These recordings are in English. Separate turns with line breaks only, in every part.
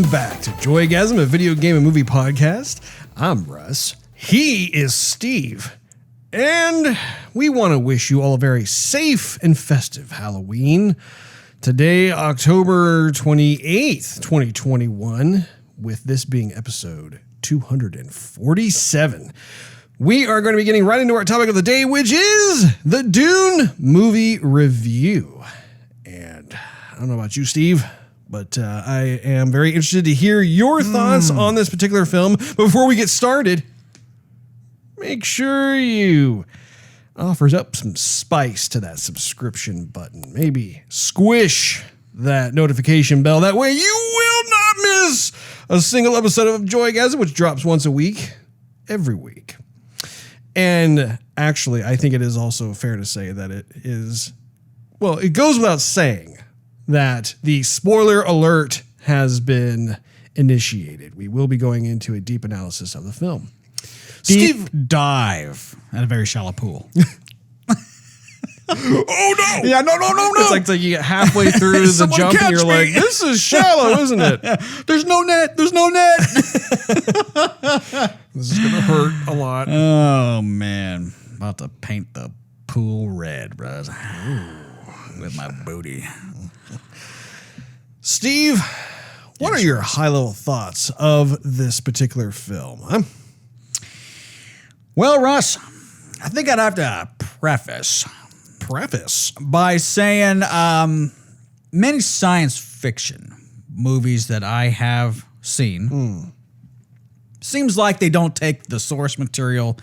Welcome back to Joygasm, a video game and movie podcast. I'm Russ. He is Steve. And we want to wish you all a very safe and festive Halloween. Today, October 28th, 2021, with this being episode 247. We are going to be getting right into our topic of the day, which is the Dune movie review. And I don't know about you, Steve, but I am very interested to hear your thoughts on this particular film. Before we get started, make sure you offers up some spice to that subscription button. Maybe squish that notification bell. That way you will not miss a single episode of Joygasm, which drops once a week, every week. And actually, I think it is also fair to say that it is, well, it goes without saying that the spoiler alert has been initiated. We will be going into a deep analysis of the film.
Deep dive at a very shallow pool.
Oh no!
Yeah, no.
It's like you get halfway through the jump and you're like, this is shallow, isn't it?
There's no net.
This is going to hurt a lot.
Oh, man. About to paint the pool red, bros. With my booty.
Steve, what are your high-level thoughts of this particular film? Huh?
Well, Russ, I think I'd have to preface by saying many science fiction movies that I have seen seems like they don't take the source material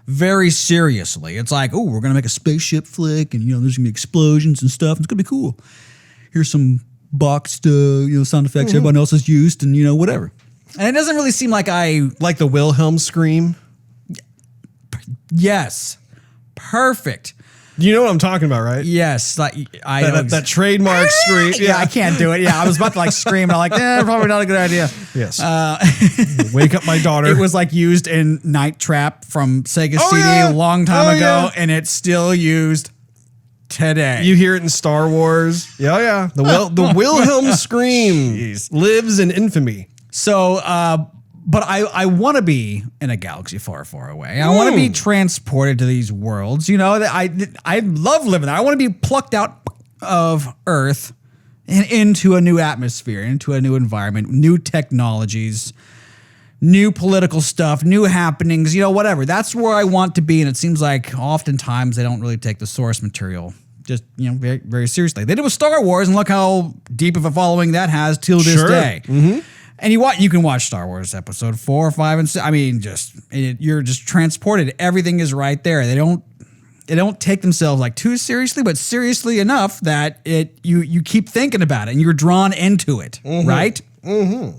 very seriously. It's like, oh, we're going to make a spaceship flick and, there's going to be explosions and stuff. It's going to be cool. Here's some boxed, sound effects everyone else has used and, whatever. And it doesn't really seem like
Like the Wilhelm scream?
Yes. Perfect.
You know what I'm talking about, right?
Yes. Like
that trademark scream.
Yeah, I can't do it. Yeah, I was about to scream and I'm like, probably not a good idea.
Yes. Wake up my daughter.
It was used in Night Trap from Sega CD a long time ago, and it's still used today.
You hear it in Star Wars. Yeah. The Wilhelm scream lives in infamy.
So, but I want to be in a galaxy far, far away. I want to be transported to these worlds. I love living there. I want to be plucked out of Earth and into a new atmosphere, into a new environment, new technologies, new political stuff, new happenings, whatever. That's where I want to be. And it seems like oftentimes they don't really take the source material just, very, very seriously. They did with Star Wars, and look how deep of a following that has till this day. Mm-hmm. And you can watch Star Wars episode 4, 5, and 6. I mean, you're just transported. Everything is right there. They don't take themselves too seriously, but seriously enough that you keep thinking about it and you're drawn into it, right? Mm-hmm.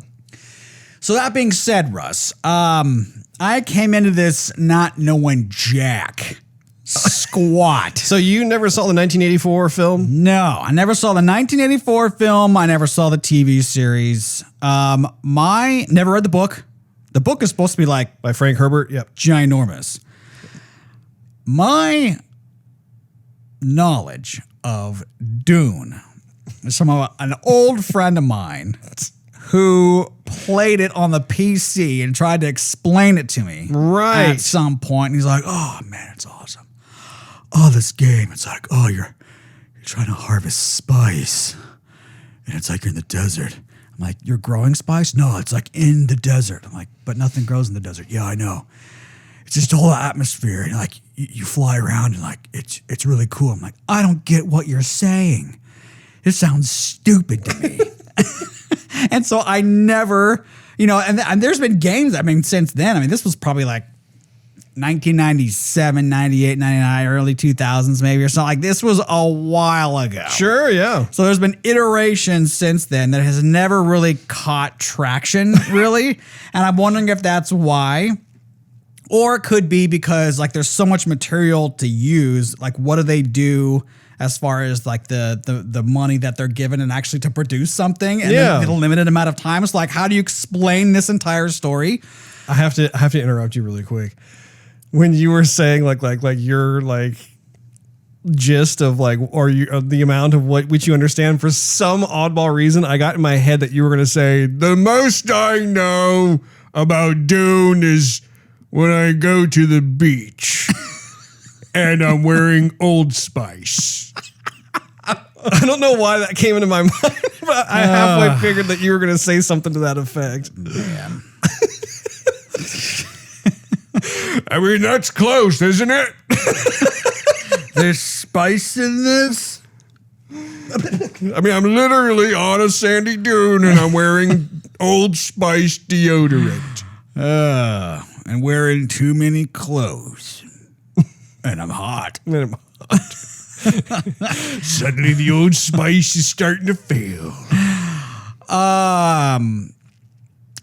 So that being said, Russ, I came into this not knowing jack squat.
So you never saw the 1984 film?
No, I never saw the 1984 film. I never saw the TV series. Never read the book. The book is supposed to be
by Frank Herbert. Yep.
Ginormous. My knowledge of Dune is from an old friend of mine who played it on the PC and tried to explain it to me at some point. And he's like, oh man, it's awesome. Oh, this game, it's like, oh, you're trying to harvest spice. And it's like you're in the desert. I'm like, you're growing spice? No, it's in the desert. I'm like, but nothing grows in the desert. Yeah, I know. It's just a whole atmosphere. And you fly around and it's really cool. I'm like, I don't get what you're saying. It sounds stupid to me. And so I never, and there's been games, since then, this was probably 1997, 98, 99, early 2000s maybe or something. This was a while ago.
Sure, yeah.
So there's been iterations since then that has never really caught traction, really. And I'm wondering if that's why. Or it could be because there's so much material to use. What do they do as far as the money that they're given and actually to produce something in a limited amount of time? It's how do you explain this entire story?
I have to interrupt you really quick. When you were saying you're gist of like, or the amount of which you understand. For some oddball reason, I got in my head that you were going to say, the most I know about Dune is when I go to the beach and I'm wearing Old Spice. I don't know why that came into my mind, but I halfway figured that you were going to say something to that effect.
Man.
I mean, that's close, isn't it?
There's spice in this?
I mean, I'm literally on a sandy dune and I'm wearing Old Spice deodorant.
And wearing too many clothes. And I'm hot.
Suddenly the Old Spice is starting to fail.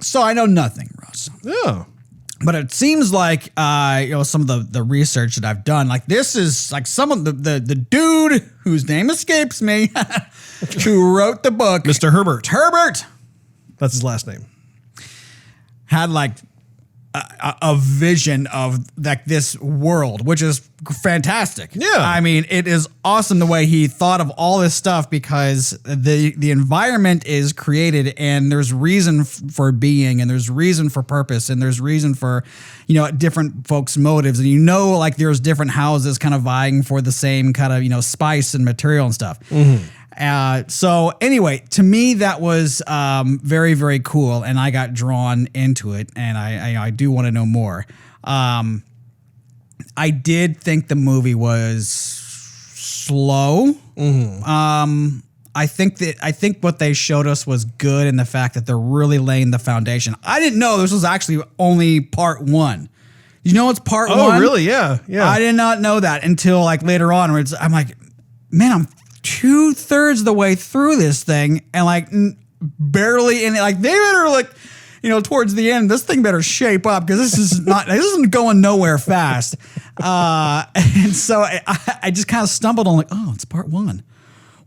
So I know nothing, Russ.
Yeah.
But it seems like some of the research that I've done, like this is like some of the dude whose name escapes me, who wrote the book,
Mr. Herbert.
Herbert.
That's his last name.
Had like a vision of like this world, which is fantastic.
Yeah.
I mean, it is awesome the way he thought of all this stuff, because the environment is created and there's reason for being, and there's reason for purpose, and there's reason for, different folks' motives. And like there's different houses kind of vying for the same kind of, spice and material and stuff. Mm-hmm. So anyway, to me, that was very, very cool, and I got drawn into it, and I do want to know more. I did think the movie was slow. Mm-hmm. I think what they showed us was good in the fact that they're really laying the foundation. I didn't know this was actually only part one. You know, it's part one.
Oh, really? Yeah.
I did not know that until like later on, where I'm like, man, I'm 2/3 of the way through this thing, and like barely in it. Like they better like, towards the end, this thing better shape up, because this isn't going nowhere fast. And so I just kind of stumbled on like, oh, it's part one.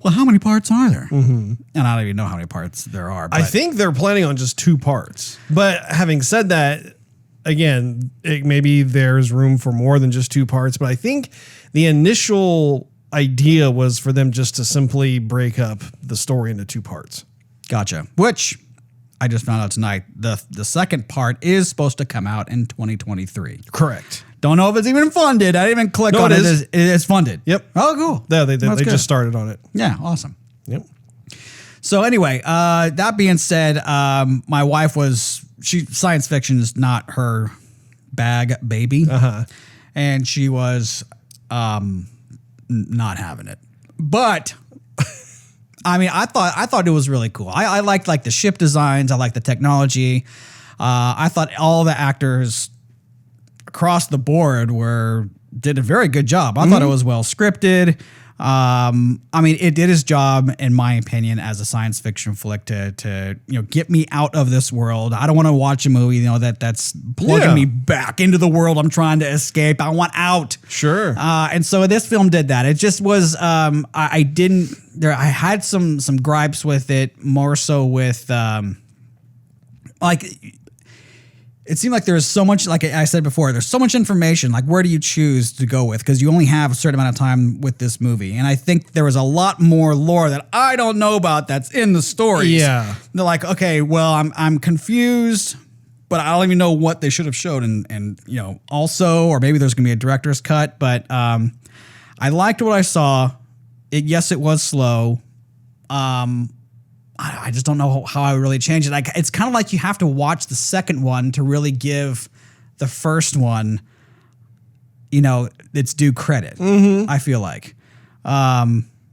Well, how many parts are there? Mm-hmm. And I don't even know how many parts there are. But I
think they're planning on just 2 parts. But having said that, again, maybe there's room for more than just 2 parts. But I think the initial idea was for them just to simply break up the story into 2 parts.
Gotcha. Which I just found out tonight. The second part is supposed to come out in 2023.
Correct.
Don't know if it's even funded. I didn't even click on it. It's funded.
Yep.
Oh, cool.
Yeah, they just started on it.
Yeah, awesome.
Yep.
So anyway, that being said, my wife science fiction is not her bag, baby. Uh-huh. And she was not having it. But I mean, I thought it was really cool. I liked like the ship designs. I liked the technology. I thought all the actors across the board did a very good job. I thought it was well scripted. I mean, it did its job, in my opinion, as a science fiction flick to get me out of this world. I don't want to watch a movie that's plugging me back into the world I'm trying to escape. I want out.
Sure.
And so this film did that. It just was. I had some gripes with it, more so with it seemed like there was so much, like I said before, there's so much information. Like, where do you choose to go with? Because you only have a certain amount of time with this movie. And I think there was a lot more lore that I don't know about that's in the stories.
Yeah.
They're like, okay, well, I'm confused, but I don't even know what they should have showed. And also, or maybe there's going to be a director's cut. But I liked what I saw. Yes, it was slow. I just don't know how I would really change it. It's kind of like you have to watch the second one to really give the first one, its due credit. Mm-hmm. I feel like.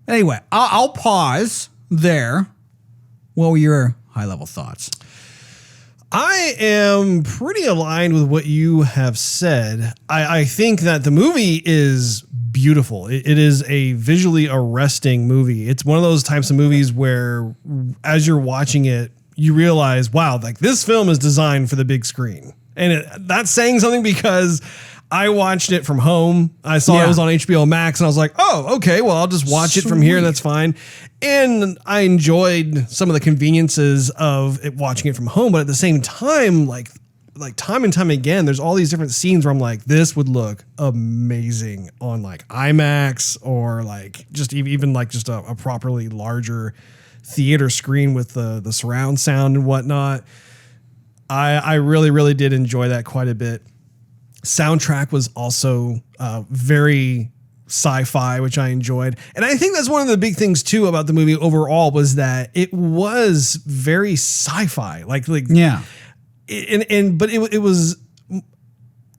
Anyway, I'll pause there. What were your high-level thoughts?
I am pretty aligned with what you have said. I think that the movie is beautiful. It is a visually arresting movie. It's one of those types of movies where, as you're watching it, you realize, wow, like this film is designed for the big screen. And that's saying something, because I watched it from home. I saw it was on HBO Max, and I was like, oh, okay, well, I'll just watch it from here. That's fine. And I enjoyed some of the conveniences of watching it from home. But at the same time, like, like time and time again, there's all these different scenes where I'm like, this would look amazing on like IMAX or like just even like just a properly larger theater screen with the surround sound and whatnot. I really, really did enjoy that quite a bit. Soundtrack was also very sci-fi, which I enjoyed. And I think that's one of the big things too about the movie overall was that it was very sci-fi. Like
yeah.
But it was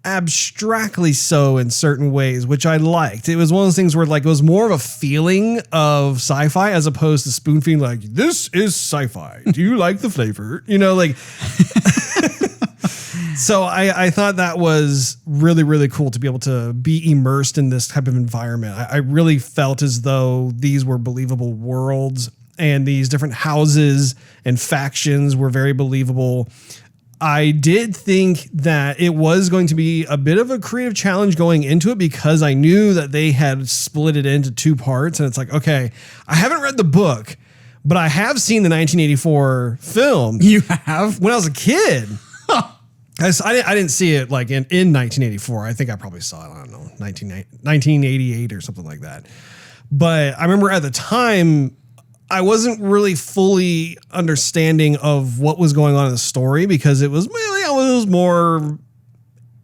abstractly so in certain ways, which I liked. It was one of those things where like it was more of a feeling of sci-fi as opposed to spoon feeding like, this is sci-fi. Do you like the flavor? You know, like so I thought that was really, really cool to be able to be immersed in this type of environment. I really felt as though these were believable worlds and these different houses and factions were very believable. I did think that it was going to be a bit of a creative challenge going into it because I knew that they had split it into two parts. And it's like, okay, I haven't read the book, but I have seen the 1984 film.
You have?
When I was a kid. I didn't see it like in 1984. I think I probably saw it, I don't know, 1988 or something like that. But I remember at the time, I wasn't really fully understanding of what was going on in the story because it was more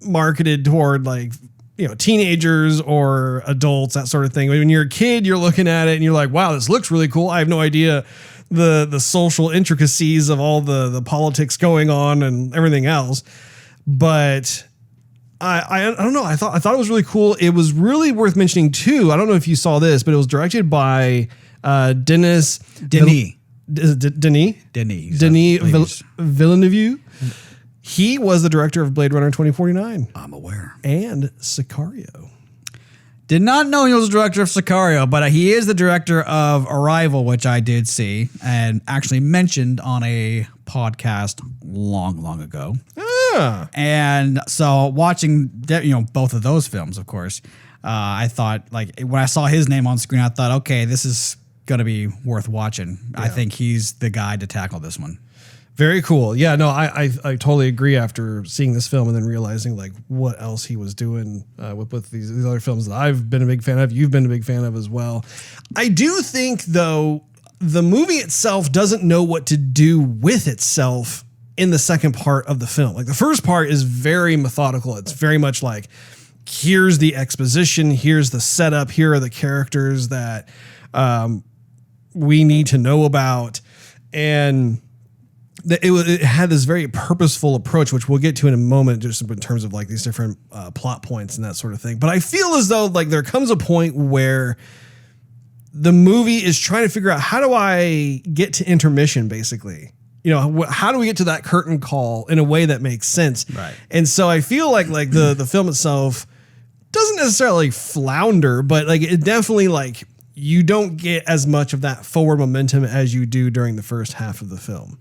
marketed toward like, you know, teenagers or adults, that sort of thing. When you're a kid, you're looking at it and you're like, wow, this looks really cool. I have no idea the social intricacies of all the politics going on and everything else. But I don't know. I thought it was really cool. It was really worth mentioning too. I don't know if you saw this, but it was directed by Denis Villeneuve. He was the director of Blade Runner 2049.
I'm aware.
And Sicario.
Did not know he was the director of Sicario, but he is the director of Arrival, which I did see and actually mentioned on a podcast long ago.
Ah.
And so watching, both of those films, of course, I thought like when I saw his name on screen, I thought, okay, this is going to be worth watching. Yeah. I think he's the guy to tackle this one.
Very cool. Yeah, no, I totally agree after seeing this film and then realizing like what else he was doing with these other films that I've been a big fan of. You've been a big fan of as well. I do think though, the movie itself doesn't know what to do with itself in the second part of the film. Like the first part is very methodical. It's very much like, here's the exposition, here's the setup, here are the characters that we need to know about. And it had this very purposeful approach, which we'll get to in a moment, just in terms of like these different plot points and that sort of thing. But I feel as though like there comes a point where the movie is trying to figure out, how do I get to intermission, basically? You know, how do we get to that curtain call in a way that makes sense?
Right.
And so I feel like the film itself doesn't necessarily flounder, but like it definitely like you don't get as much of that forward momentum as you do during the first half of the film.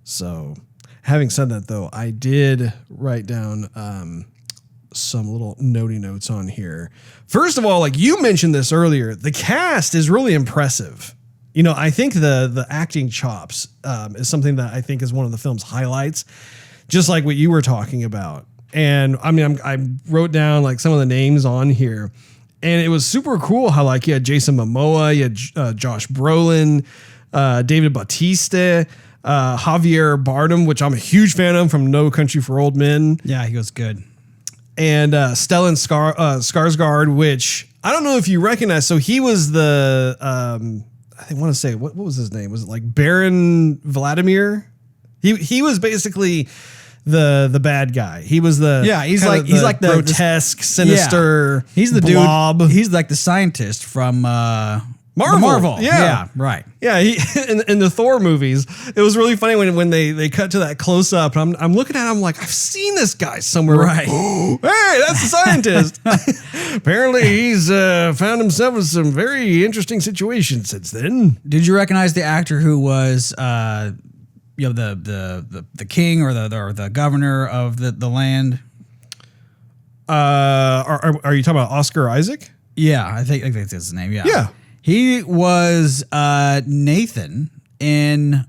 So having said that, though, I did write down some little notey notes on here. First of all, like you mentioned this earlier, the cast is really impressive. You know, I think the acting chops is something that I think is one of the film's highlights, just like what you were talking about. And I mean, I wrote down like some of the names on here, and it was super cool how like you had Jason Momoa, you had Josh Brolin, David Bautista, Javier Bardem, which I'm a huge fan of from No Country for Old Men.
Yeah, he was good.
And Stellan Skarsgård, which I don't know if you recognize. So he was the, I want to say, what was his name? Was it like Baron Vladimir? He was basically the bad guy. He was the
he's like the
grotesque, sinister.
Yeah. He's the
blob.
Dude. He's like the scientist from Marvel.
Yeah,
right.
Yeah, in the Thor movies, it was really funny when they cut to that close up. And I'm looking at him like, I've seen this guy somewhere.
Right.
Hey, that's the scientist. Apparently, he's found himself in some very interesting situations since then.
Did you recognize the actor who was the king or the governor of the land?
Are you talking about Oscar Isaac?
Yeah, I think that's his name. Yeah.
Yeah.
He was Nathan in.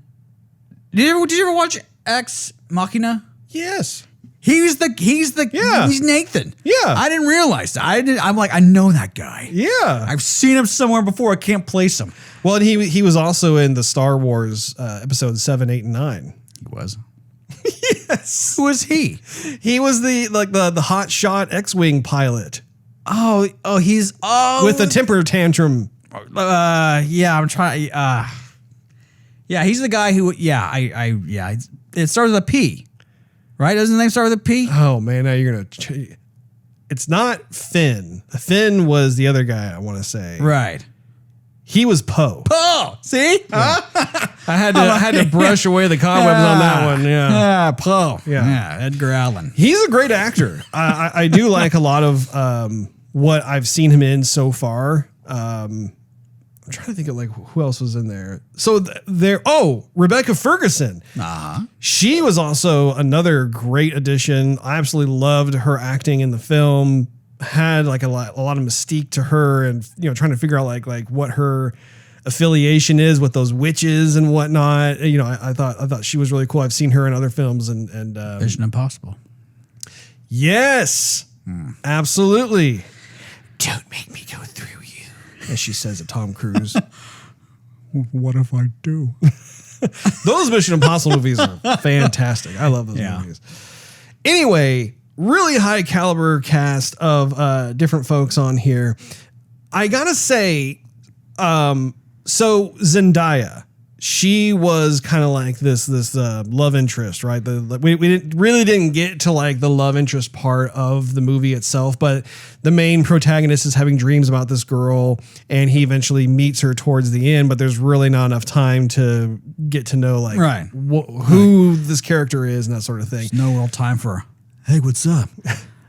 Did you ever watch Ex Machina?
Yes.
He's
Yeah.
Nathan.
Yeah.
I didn't realize that. I'm like, I know that guy.
Yeah.
I've seen him somewhere before. I can't place him.
Well, and he was also in the Star Wars episodes 7, 8, and 9.
He was.
Yes.
Who was he?
He was the hot shot X-Wing pilot
Oh, he's
with a temper tantrum.
yeah, I'm trying. Yeah, he's the guy who. Yeah. It starts with a P, right? Doesn't the name start with a P?
Oh man, now you're gonna. It's not Finn. Finn was the other guy. I want to say.
Right.
He was Poe.
Poe. See?
Yeah. I had to brush away the cobwebs on that one. Yeah.
Yeah. Poe.
Yeah.
Edgar Allan.
He's a great actor. I do like a lot of what I've seen him in so far. I'm trying to think of like who else was in there. So Rebecca Ferguson.
Uh-huh.
She was also another great addition. I absolutely loved her acting in the film. Had like a lot of mystique to her, and trying to figure out like what her affiliation is with those witches and whatnot. I thought she was really cool. I've seen her in other films and
Mission Impossible.
Yes, absolutely.
Don't make me go through you.
As she says to Tom Cruise.
What if I do?
Those Mission Impossible movies are fantastic. I love those movies. Anyway, really high caliber cast of different folks on here. I gotta say, so Zendaya, she was kind of like this love interest, right? We didn't get to like the love interest part of the movie itself, but the main protagonist is having dreams about this girl, and he eventually meets her towards the end. But there's really not enough time to get to know like who this character is and that sort of thing.
There's no real time for. Hey, what's up?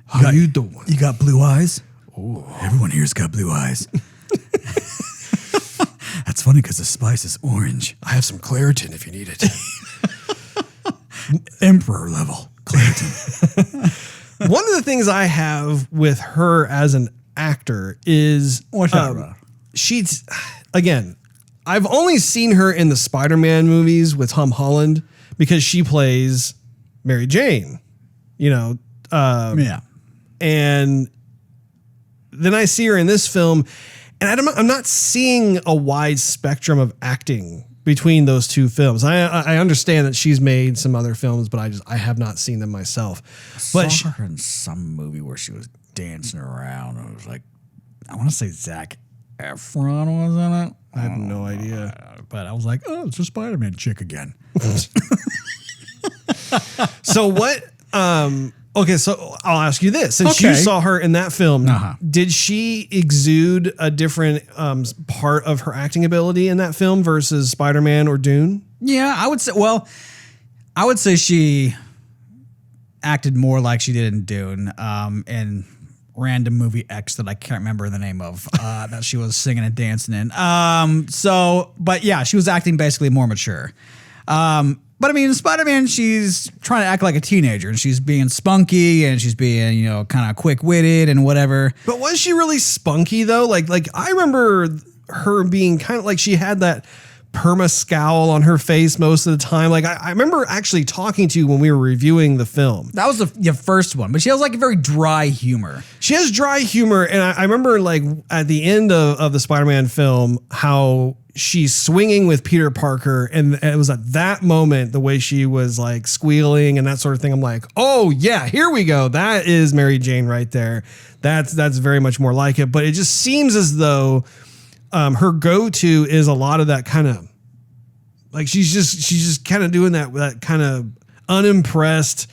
How you doing?
You got blue eyes?
Ooh.
Everyone here's got blue eyes. That's funny because the spice is orange.
I have some Claritin if you need it.
Emperor level Claritin.
One of the things I have with her as an actor is she's, again, I've only seen her in the Spider-Man movies with Tom Holland because she plays Mary Jane,
Yeah.
And then I see her in this film, and I'm not seeing a wide spectrum of acting between those two films. I understand that she's made some other films, but I have not seen them myself.
I saw her in some movie where she was dancing around. It was like, I want to say Zac Efron was in it.
I have no idea.
But I was like, oh, it's a Spider-Man chick again.
So what? Okay, so I'll ask you this: since you saw her in that film, did she exude a different part of her acting ability in that film versus Spider-Man or Dune?
Yeah, I would say. Well, I would say she acted more like she did in Dune, in random movie X that I can't remember the name of, that she was singing and dancing in. But yeah, she was acting basically more mature. But I mean, in Spider-Man, she's trying to act like a teenager, and she's being spunky, and she's being, kind of quick-witted and whatever.
But was she really spunky though? Like I remember her being kind of like she had that perma scowl on her face most of the time. Like I remember actually talking to you when we were reviewing the film.
That was the first one, but she has like a very dry humor.
She has dry humor, and I remember like at the end of the Spider-Man film how she's swinging with Peter Parker, and it was at that moment the way she was like squealing and that sort of thing. I'm like, oh yeah, here we go. That is Mary Jane right there. That's very much more like it. But it just seems as though her go-to is a lot of that kind of like she's just kind of doing that kind of unimpressed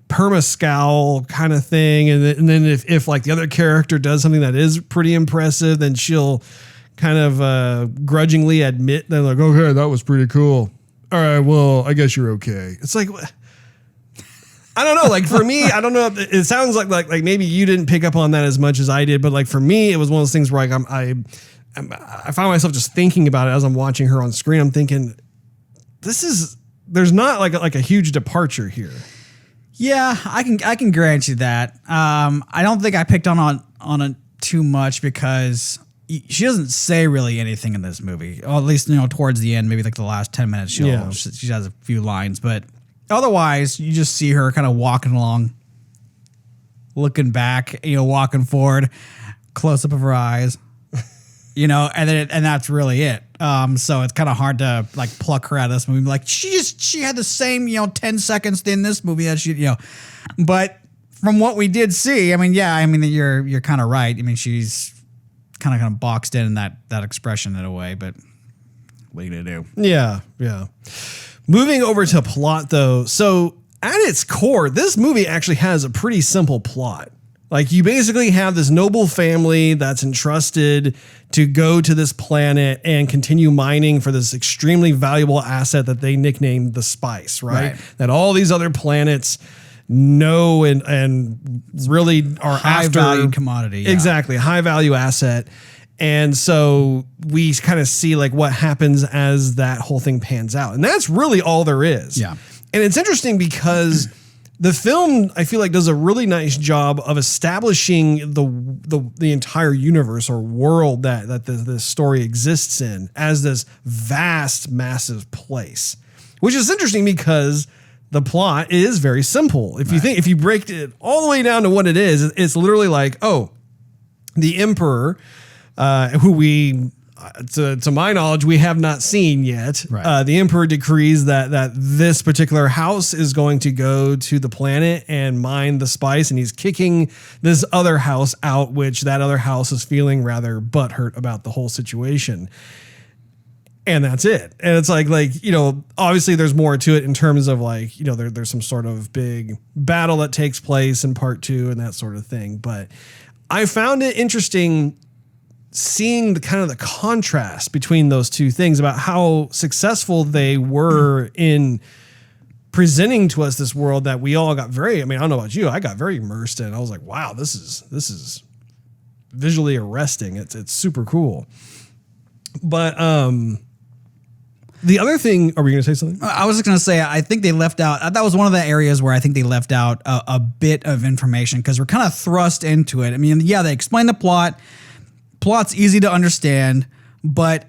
perma scowl kind of thing, and then if like the other character does something that is pretty impressive, then she'll kind of grudgingly admit they're like, okay, that was pretty cool. All right, well, I guess you're okay. It's like, I don't know. Like for me, I don't know. It sounds like maybe you didn't pick up on that as much as I did, but like for me, it was one of those things where like I find myself just thinking about it as I'm watching her on screen. I'm thinking, there's not like a huge departure here.
Yeah, I can grant you that. I don't think I picked on it too much because she doesn't say really anything in this movie. Or at least, towards the end, maybe like the last 10 minutes, she has a few lines. But Otherwise, you just see her kind of walking along, looking back, walking forward, close up of her eyes, and that's really it. So it's kind of hard to like pluck her out of this movie. Like she had the same, 10 seconds in this movie that but from what we did see, you're kind of right. I mean, she's kind of boxed in that expression in a way, but what are you gonna do?
Yeah. Moving over to plot though. So at its core, this movie actually has a pretty simple plot. Like you basically have this noble family that's entrusted to go to this planet and continue mining for this extremely valuable asset that they nicknamed the spice, right? That all these other planets know and really are
high
after.
Value commodity. Yeah.
Exactly. High value asset. And so we kind of see like what happens as that whole thing pans out. And that's really all there is.
Yeah.
And it's interesting because the film, I feel like, does a really nice job of establishing the entire universe or world that the story exists in as this vast, massive place, which is interesting because the plot is very simple. If you break it all the way down to what it is, it's literally like, the emperor, who we, to my knowledge, we have not seen yet.
Right.
The emperor decrees that this particular house is going to go to the planet and mine the spice, and he's kicking this other house out, which that other house is feeling rather butthurt about the whole situation. And that's it. And it's like, obviously there's more to it in terms of like, there's some sort of big battle that takes place in part 2 and that sort of thing. But I found it interesting seeing the kind of the contrast between those two things about how successful they were in presenting to us this world that we all got I don't know about you, I got very immersed in. I was like, wow, this is visually arresting. It's super cool. But the other thing, are we going to say something?
I was just going to say, I think they left out, that was one of the areas where I think they left out a bit of information because we're kind of thrust into it. I mean, yeah, they explain the plot. Plot's easy to understand, but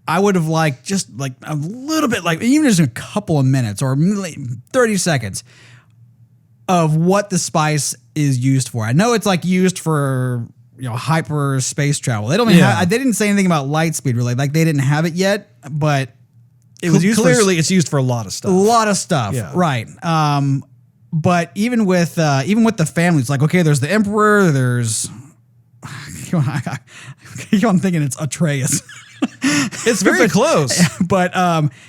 I would have liked just like a little bit, like even just a couple of minutes or 30 seconds of what the spice is used for. I know it's like used for, hyper space travel. They don't they didn't say anything about light speed really. Like they didn't have it yet, but it was used
clearly it's used for a lot of stuff.
A lot of stuff.
Yeah.
Right. But even with the family, it's like, okay, there's the emperor, there's I keep on thinking it's Atreus.
It's very close.
But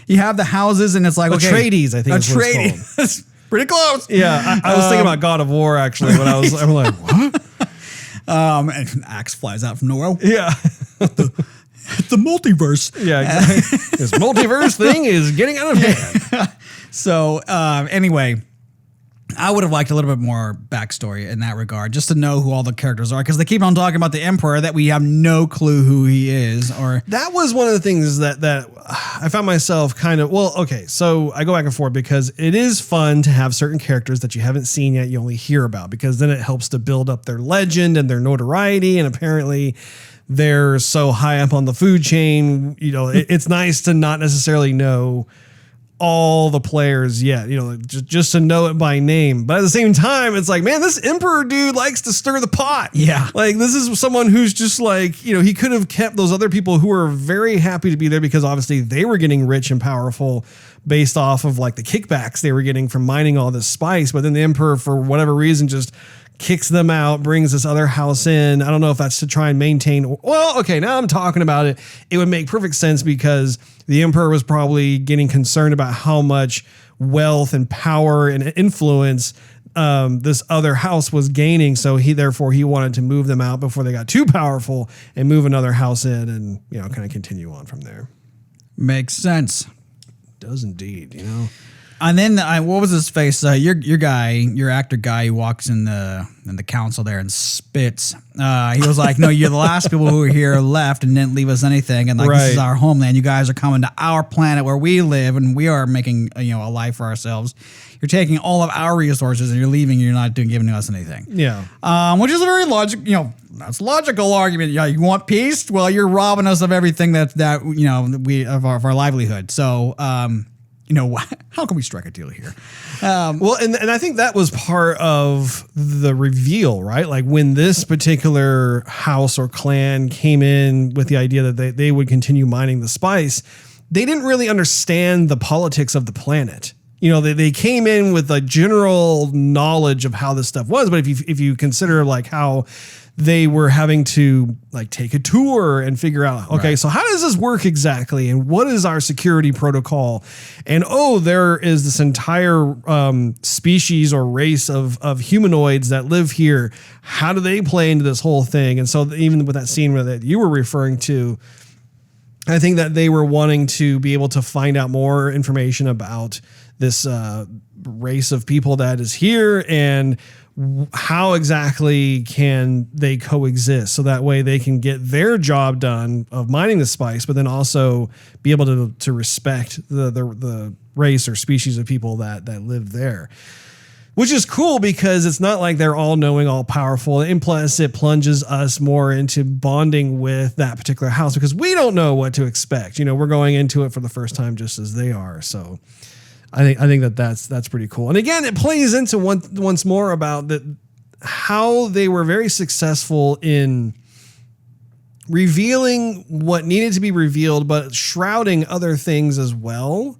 you have the houses and it's like, okay.
Atreides, I think is what it's called.
Pretty close.
Yeah. I was thinking about God of War actually when I'm like, what?
And an axe flies out from nowhere.
Yeah.
The multiverse.
Yeah, exactly. This multiverse thing is getting out of hand.
So anyway, I would have liked a little bit more backstory in that regard, just to know who all the characters are, because they keep on talking about the Emperor that we have no clue who he is. Or
that was one of the things that I found myself kind of, so I go back and forth because it is fun to have certain characters that you haven't seen yet, you only hear about, because then it helps to build up their legend and their notoriety, and apparently they're so high up on the food chain, it's nice to not necessarily know all the players yet, just to know it by name. But at the same time, it's like, man, this emperor dude likes to stir the pot.
Yeah.
Like this is someone who's just like, he could have kept those other people who were very happy to be there because obviously they were getting rich and powerful based off of like the kickbacks they were getting from mining all this spice. But then the emperor, for whatever reason, just kicks them out, brings this other house in. I don't know if that's to try and maintain. Well, okay, now I'm talking about it. It would make perfect sense because the emperor was probably getting concerned about how much wealth and power and influence this other house was gaining. So he wanted to move them out before they got too powerful and move another house in and, kind of continue on from there.
Makes sense.
Does indeed,
And then what was his face? Your actor guy who walks in the council there and spits. He was like, "No, you're the last people who are here left and didn't leave us anything. And like this is our homeland. You guys are coming to our planet where we live, and we are making a life for ourselves. You're taking all of our resources and you're leaving. And you're not giving us anything.
Yeah.
Which is a very that's a logical argument. Yeah, you want peace? Well, you're robbing us of everything we of our livelihood. So. how can we strike a deal here?
Well, and I think that was part of the reveal, right? Like when this particular house or clan came in with the idea that they would continue mining the spice, they didn't really understand the politics of the planet. They came in with a general knowledge of how this stuff was, but if you consider like how they were having to like take a tour and figure out, okay, so how does this work exactly? And what is our security protocol? And there is this entire species or race of humanoids that live here. How do they play into this whole thing? And so even with that scene that you were referring to, I think that they were wanting to be able to find out more information about this race of people that is here and how exactly can they coexist so that way they can get their job done of mining the spice, but then also be able to respect the race or species of people that live there. Which is cool because it's not like they're all knowing, all powerful. And plus it plunges us more into bonding with that particular house because we don't know what to expect. We're going into it for the first time just as they are. So I think that's pretty cool. And again, it plays into once more about how they were very successful in revealing what needed to be revealed, but shrouding other things as well.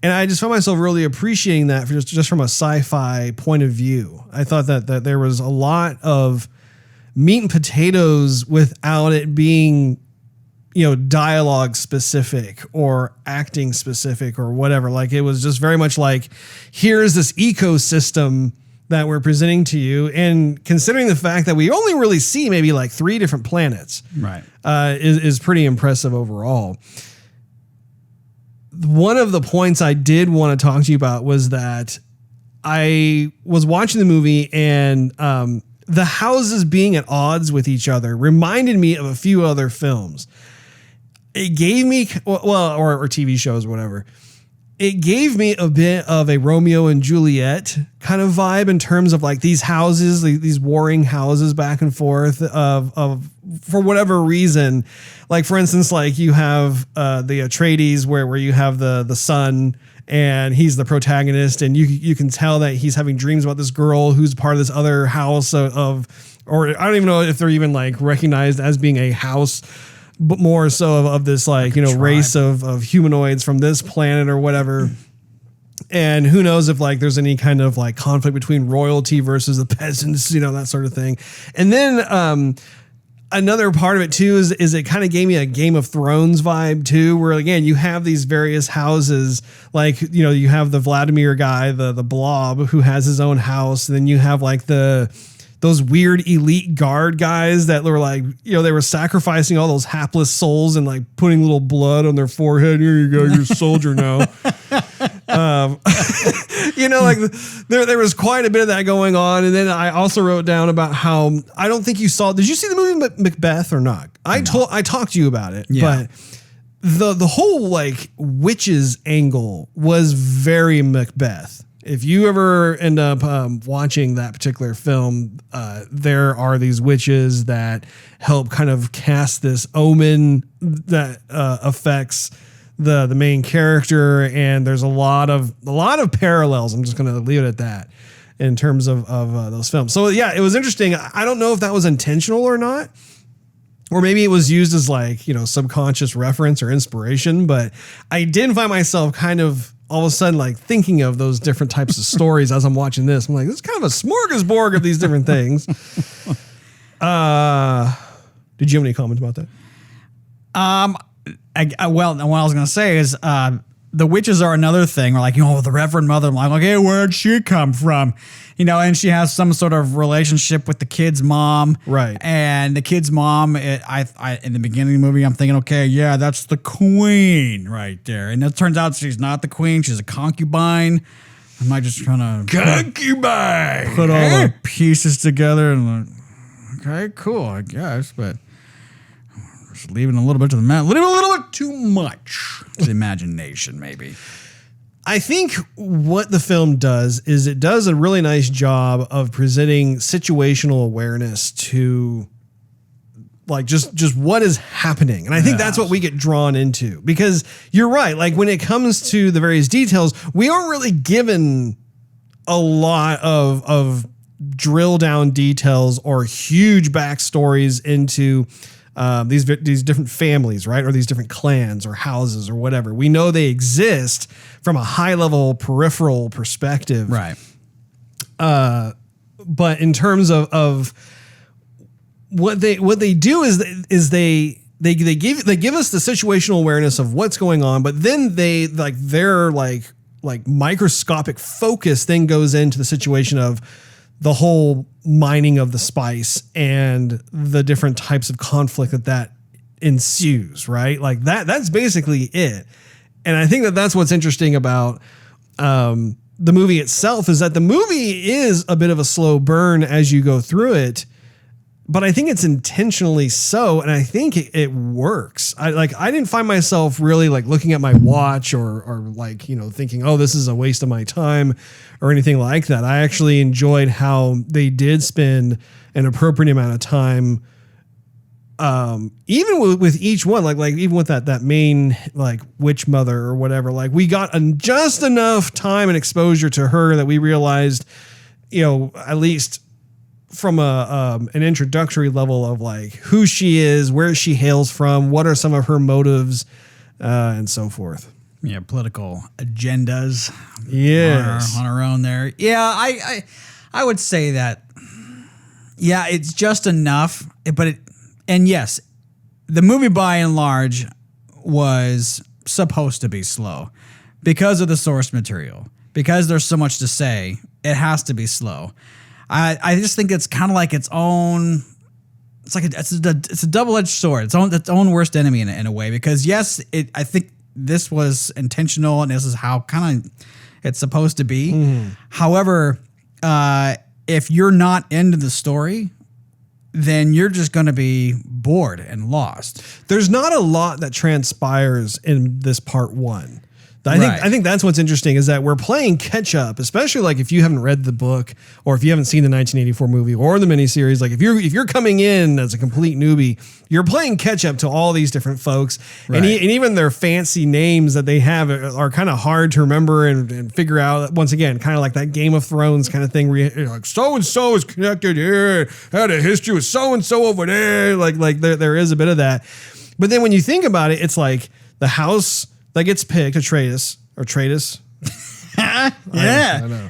And I just found myself really appreciating that just from a sci-fi point of view. I thought that there was a lot of meat and potatoes without it being, dialogue specific or acting specific or whatever. Like it was just very much like, here's this ecosystem that we're presenting to you. And considering the fact that we only really see maybe like 3 different planets,
right,
is pretty impressive overall. One of the points I did want to talk to you about was that I was watching the movie and the houses being at odds with each other reminded me of a few other films. It gave me, or TV shows or whatever. It gave me a bit of a Romeo and Juliet kind of vibe in terms of like these houses, these warring houses back and forth of for whatever reason. Like for instance, like you have the Atreides where you have the son and he's the protagonist and you can tell that he's having dreams about this girl who's part of this other house or I don't even know if they're even like recognized as being a house, but more so of this like race of humanoids from this planet or whatever. And who knows if like there's any kind of like conflict between royalty versus the peasants, that sort of thing. And then another part of it too is it kind of gave me a Game of Thrones vibe too, where again you have these various houses, like you have the Vladimir guy, the blob who has his own house, and then you have like those weird elite guard guys that were like, they were sacrificing all those hapless souls and like putting little blood on their forehead. Here you go, you're a soldier now. Like there was quite a bit of that going on. And then I also wrote down about how I don't think you saw. Did you see the movie Macbeth or not? I talked to you about it, but the whole like witches angle was very Macbeth. If you ever end up watching that particular film, there are these witches that help kind of cast this omen that affects the main character, and there's a lot of parallels. I'm just going to leave it at that in terms of those films. So yeah, it was interesting. I don't know if that was intentional or not, or maybe it was used as like subconscious reference or inspiration. But I did find myself kind of all of a sudden like thinking of those different types of stories as I'm watching this. I'm like, this is kind of a smorgasbord of these different things. Did you have any comments about that?
Well, what I was going to say is the witches are another thing. Or like, the Reverend Mother. I'm like, okay, where'd she come from? And she has some sort of relationship with the kid's mom.
Right.
And the kid's mom, I in the beginning of the movie, I'm thinking, okay, yeah, that's the queen right there. And it turns out she's not the queen. She's a concubine. Am I just trying to
concubine
put all the pieces together and like, okay, cool, I guess, but just leaving a little bit to the leaving a little bit too much to the imagination, maybe.
I think what the film does is it does a really nice job of presenting situational awareness to like just what is happening. And I think that's what we get drawn into, because you're right. Like when it comes to the various details, we aren't really given a lot of drill down details or huge backstories into these different families, right? Or these different clans or houses or whatever. We know they exist from a high level peripheral perspective.
Right.
But in terms of what they do is they give us the situational awareness of what's going on, but then their microscopic focus then goes into the situation of the whole mining of the spice and the different types of conflict that ensues, right? Like that's basically it. And I think that's what's interesting about the movie itself, is that the movie is a bit of a slow burn as you go through it, but I think it's intentionally so, and I think it works. I didn't find myself really like looking at my watch or like, you know, thinking, oh, this is a waste of my time or anything like that. I actually enjoyed how they did spend an appropriate amount of time, even with each one, like even with that main like witch mother or whatever, like we got just enough time and exposure to her that we realized, you know, at least from an introductory level of like who she is, where she hails from, what are some of her motives, and so forth.
Yeah, political agendas.
Yes,
on her own there. Yeah, I would say that. Yeah, it's just enough, and yes, the movie by and large was supposed to be slow because of the source material. Because there's so much to say, it has to be slow. I just think it's kind of like its own. It's like it's a double-edged sword. Its own worst enemy in a way. Because yes, I think this was intentional and this is how kind of it's supposed to be. Mm. However, if you're not into the story, then you're just going to be bored and lost.
There's not a lot that transpires in this part one. I think that's what's interesting, is that we're playing catch up, especially like if you haven't read the book or if you haven't seen the 1984 movie or the miniseries. Like if you're coming in as a complete newbie, you're playing catch up to all these different folks, right. and even their fancy names that they have are kind of hard to remember and figure out. Once again, kind of like that Game of Thrones kind of thing, where you're like so and so is connected here, had a history with so and so over there. Like there is a bit of that, but then when you think about it, it's like the house that gets picked, Atreides.
Yeah.
I know.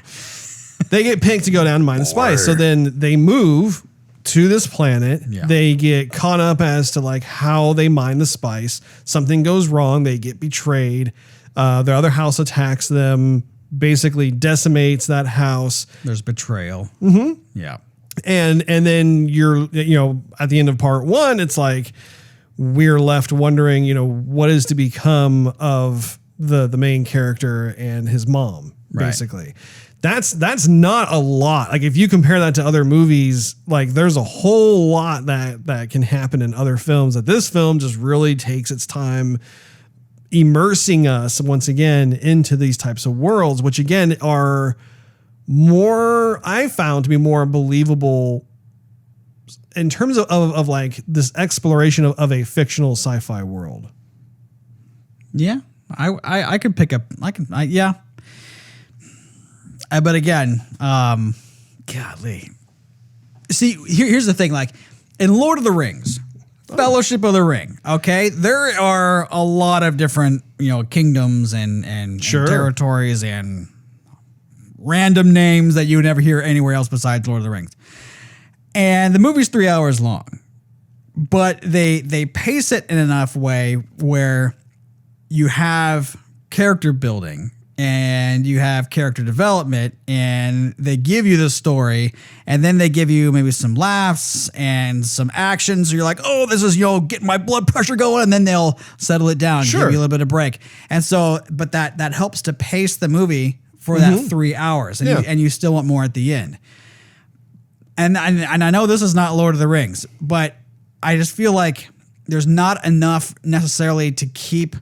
They get picked to go down and mine the spice. So then they move to this planet. Yeah. They get caught up as to like how they mine the spice. Something goes wrong. They get betrayed. Their other house attacks them, basically decimates that house.
There's betrayal.
Mm-hmm.
Yeah.
And then at the end of part one, it's like, we're left wondering, what is to become of the main character and his mom, basically. Right. That's not a lot. Like if you compare that to other movies, like there's a whole lot that can happen in other films, that this film just really takes its time immersing us once again into these types of worlds, which again are more, I found to be more believable in terms of like this exploration of a fictional sci-fi world.
Yeah, I could pick up. Yeah. But again, golly. See, here's the thing. Like in Lord of the Rings, Fellowship of the Ring. Okay, there are a lot of different kingdoms and territories and random names that you would never hear anywhere else besides Lord of the Rings. And the movie's 3 hours long, but they pace it in enough way where you have character building and you have character development, and they give you the story, and then they give you maybe some laughs and some action. So you're like, oh, this is getting my blood pressure going, and then they'll settle it down, give you a little bit of break. And so, but that helps to pace the movie for that 3 hours, and you still want more at the end. And I know this is not Lord of the Rings, but I just feel like there's not enough necessarily to keep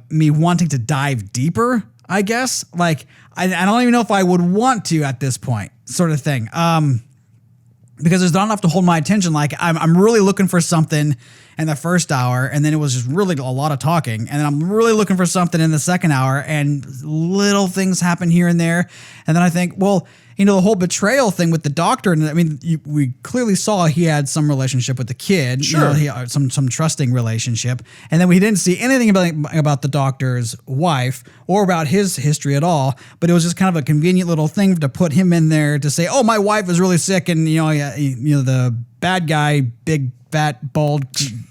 me wanting to dive deeper, I guess. Like, I don't even know if I would want to at this point, sort of thing. because there's not enough to hold my attention. Like I'm really looking for something in the first hour, and then it was just really a lot of talking, and then I'm really looking for something in the second hour, and little things happen here and there, and then I think, well, you know, the whole betrayal thing with the doctor, and I mean, we clearly saw he had some relationship with the kid,
sure,
you know, some trusting relationship, and then we didn't see anything about the doctor's wife or about his history at all. But it was just kind of a convenient little thing to put him in there to say, "Oh, my wife is really sick," and you know, the bad guy, big, fat, bald,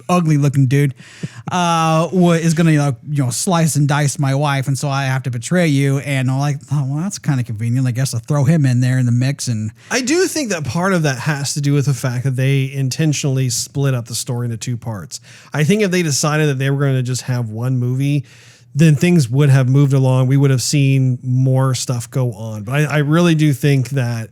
ugly-looking dude, is going to you know slice and dice my wife, and so I have to betray you. And I'm like, oh, well, that's kind of convenient, I guess, to throw him in there in the mix. And
I do think that part of that has to do with the fact that they intentionally split up the story into two parts. I think if they decided that they were going to just have one movie, then things would have moved along. We would have seen more stuff go on. But I really do think that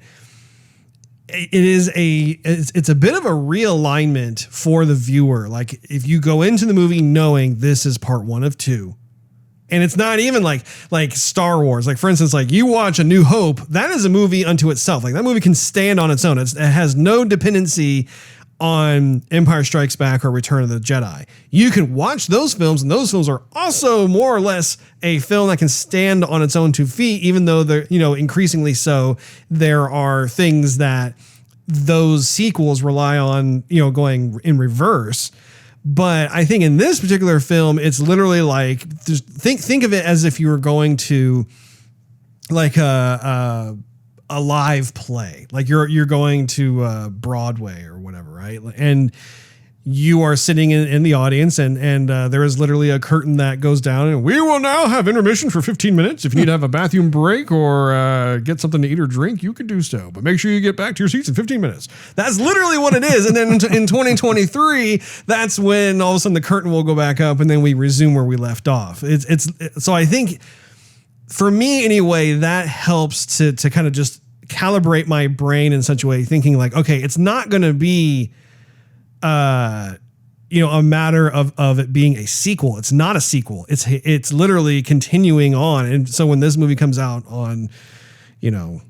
it's a bit of a realignment for the viewer. Like if you go into the movie knowing this is part 1 of 2, and it's not even like Star Wars. Like for instance, like you watch A New Hope, that is a movie unto itself. Like that movie can stand on its own. It has no dependency on Empire Strikes Back or Return of the Jedi. You can watch those films, and those films are also more or less a film that can stand on its own 2 feet, even though they're, you know, increasingly so. There are things that those sequels rely on, you know, going in reverse. But I think in this particular film, it's literally like, just think of it as if you were going to like a live play, like you're going to Broadway or whatever, right? And you are sitting in the audience, and there is literally a curtain that goes down, and we will now have intermission for 15 minutes. If you need to have a bathroom break or get something to eat or drink, you can do so, but make sure you get back to your seats in 15 minutes. That's literally what it is. And then in 2023, that's when all of a sudden the curtain will go back up, and then we resume where we left off. So I think, for me anyway, that helps to kind of just calibrate my brain in such a way, thinking like, okay, it's not going to be, you know, a matter of it being a sequel. It's not a sequel. It's literally continuing on. And so when this movie comes out on, you know,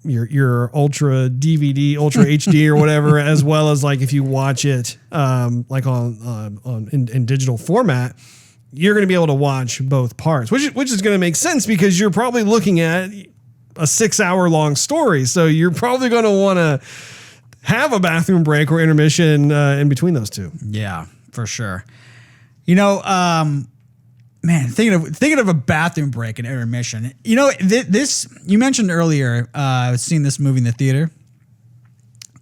your ultra DVD, ultra HD or whatever, as well as like if you watch it like in digital format, you're going to be able to watch both parts, which is going to make sense because you're probably looking at a 6-hour long story. So you're probably going to want to have a bathroom break or intermission in between those two.
Yeah, for sure. You know, man, thinking of a bathroom break and intermission. You know, this you mentioned earlier, I've seen this movie in the theater,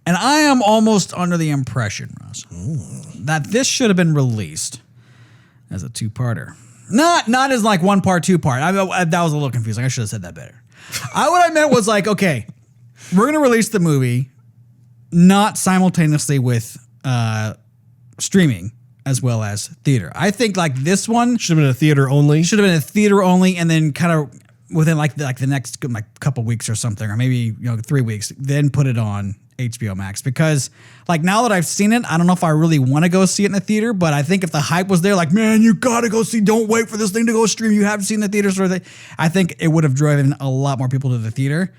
and I am almost under the impression, Russ, that this should have been released as a 2-parter. Not as like 1 part, 2 part. That was a little confusing. I should have said that better. What I meant was like, okay, we're going to release the movie not simultaneously with streaming as well as theater. I think like this one
should have been a theater only.
Should have been a theater only, and then kind of within like the next like couple weeks or something, or maybe 3 weeks, then put it on HBO Max. Because like now that I've seen it, I don't know if I really want to go see it in the theater, but I think if the hype was there, like, man, you gotta go see, don't wait for this thing to go stream, you haven't seen the theater sort of thing, I think it would have driven a lot more people to the theater,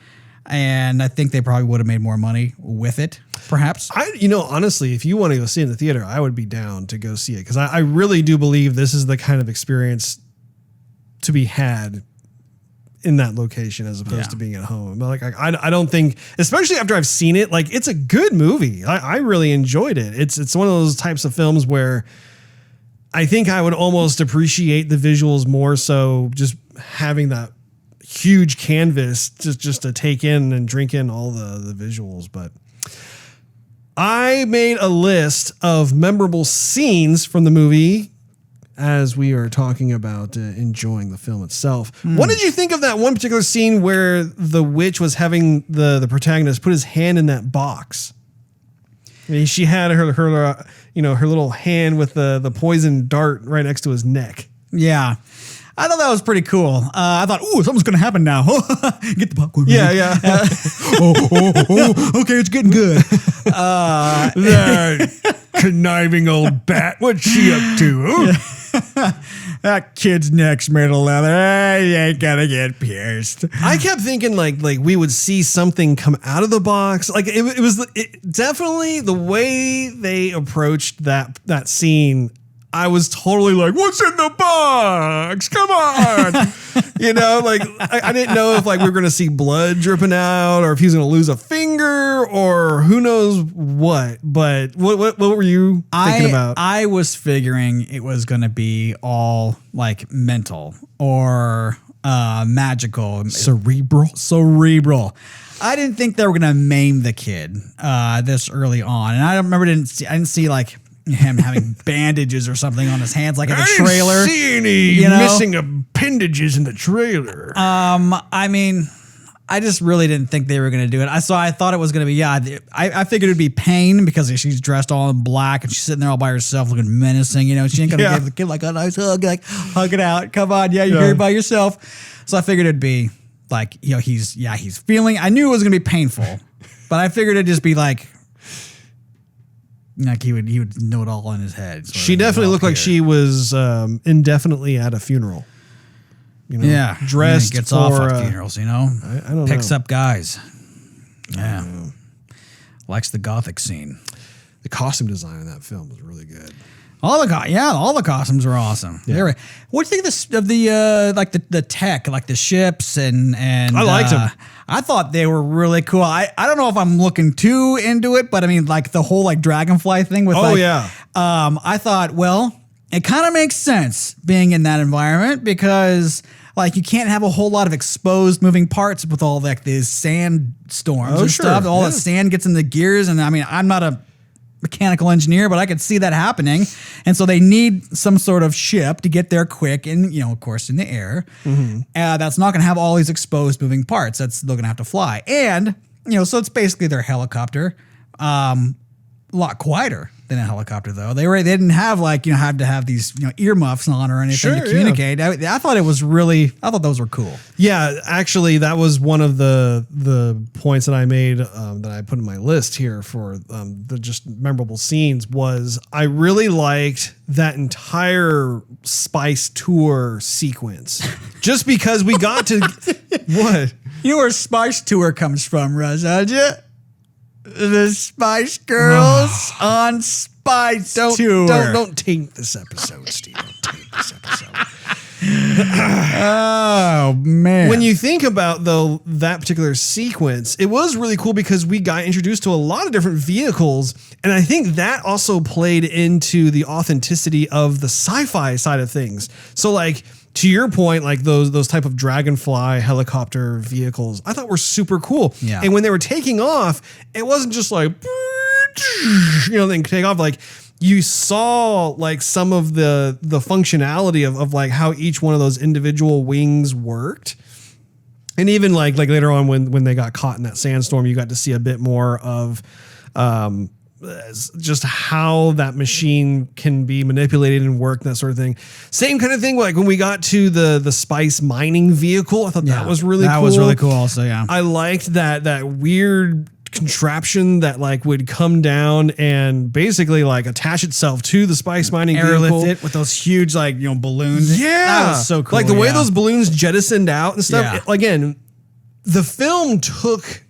and I think they probably would have made more money with it, perhaps.
Honestly, if you want to go see it in the theater, I would be down to go see it, because I really do believe this is the kind of experience to be had in that location as opposed to being at home. But like, I don't think, especially after I've seen it, like it's a good movie. I really enjoyed it. It's one of those types of films where I think I would almost appreciate the visuals more so just having that huge canvas just to take in and drink in all the visuals. But I made a list of memorable scenes from the movie as we are talking about enjoying the film itself. What did you think of that one particular scene where the witch was having the protagonist put his hand in that box? I mean, she had her little hand with the poison dart right next to his neck.
Yeah. I thought that was pretty cool. I thought, ooh, something's going to happen now. Get the popcorn.
Yeah.
Okay, it's getting good.
That conniving old bat, what's she up to?
That kid's neck's made of leather. He ain't gonna get pierced.
I kept thinking like we would see something come out of the box. Like it was definitely the way they approached that scene. I was totally like, what's in the box? Come on. Like I didn't know if like we were going to see blood dripping out or if he's going to lose a finger or who knows what. But what were you thinking about?
I was figuring it was going to be all like mental or magical. Cerebral. I didn't think they were going to maim the kid this early on. And I didn't see like him having bandages or something on his hands like in the trailer.
I didn't see any missing appendages in the trailer.
I mean, I just really didn't think they were going to do it. I thought it was going to be, I figured it'd be Pain because she's dressed all in black and she's sitting there all by herself looking menacing. She ain't going to give the kid like a nice hug, like hug it out. Come on. Yeah, you're here by yourself. So I figured it'd be like, he's feeling, I knew it was going to be painful, but I figured it'd just be like he would know it all in his head.
She definitely looked like she was indefinitely at a funeral. Dressed
gets
for
off at funerals. I
don't
picks
know.
up guys. Yeah, likes the gothic scene.
The costume design in that film was really good.
All the costumes were awesome.
Yeah.
What do you think of the tech, like the ships and
I liked them.
I thought they were really cool. I don't know if I'm looking too into it, but I mean like the whole like dragonfly thing with I thought, well, it kind of makes sense being in that environment because like you can't have a whole lot of exposed moving parts with all like these sand storms and stuff. All that sand gets in the gears, and I mean I'm not a mechanical engineer, but I could see that happening. And so they need some sort of ship to get there quick and, of course, in the air. Mm-hmm. That's not going to have all these exposed moving parts. They're going to have to fly. And, so it's basically their helicopter. A lot quieter than a helicopter, though. They didn't have had to have these earmuffs on or anything to communicate. Yeah. I thought those were cool.
Yeah, actually, that was one of the points that I made that I put in my list here for the just memorable scenes was I really liked that entire Spice Tour sequence. Just because we got to what?
You know where Spice Tour comes from, Russ, aren't you? The Spice Girls on Spice Tour.
Don't taint this episode, Steve. Don't taint this episode.
Oh, man.
When you think about, though, that particular sequence, it was really cool because we got introduced to a lot of different vehicles. And I think that also played into the authenticity of the sci-fi side of things. So, like, to your point, like those type of dragonfly helicopter vehicles, I thought were super cool.
Yeah.
And when they were taking off, it wasn't just like, they take off. Like you saw like some of the functionality of like how each one of those individual wings worked. And even like later on when they got caught in that sandstorm, you got to see a bit more of just how that machine can be manipulated and work and that sort of thing. Same kind of thing like when we got to the spice mining vehicle. I thought that was really cool.
That was really cool also, yeah.
I liked that weird contraption that like would come down and basically like attach itself to the spice mining vehicle.
Airlift it with those huge like balloons.
Yeah.
That was so cool.
Like the way those balloons jettisoned out and stuff.
Yeah.
Again, the film took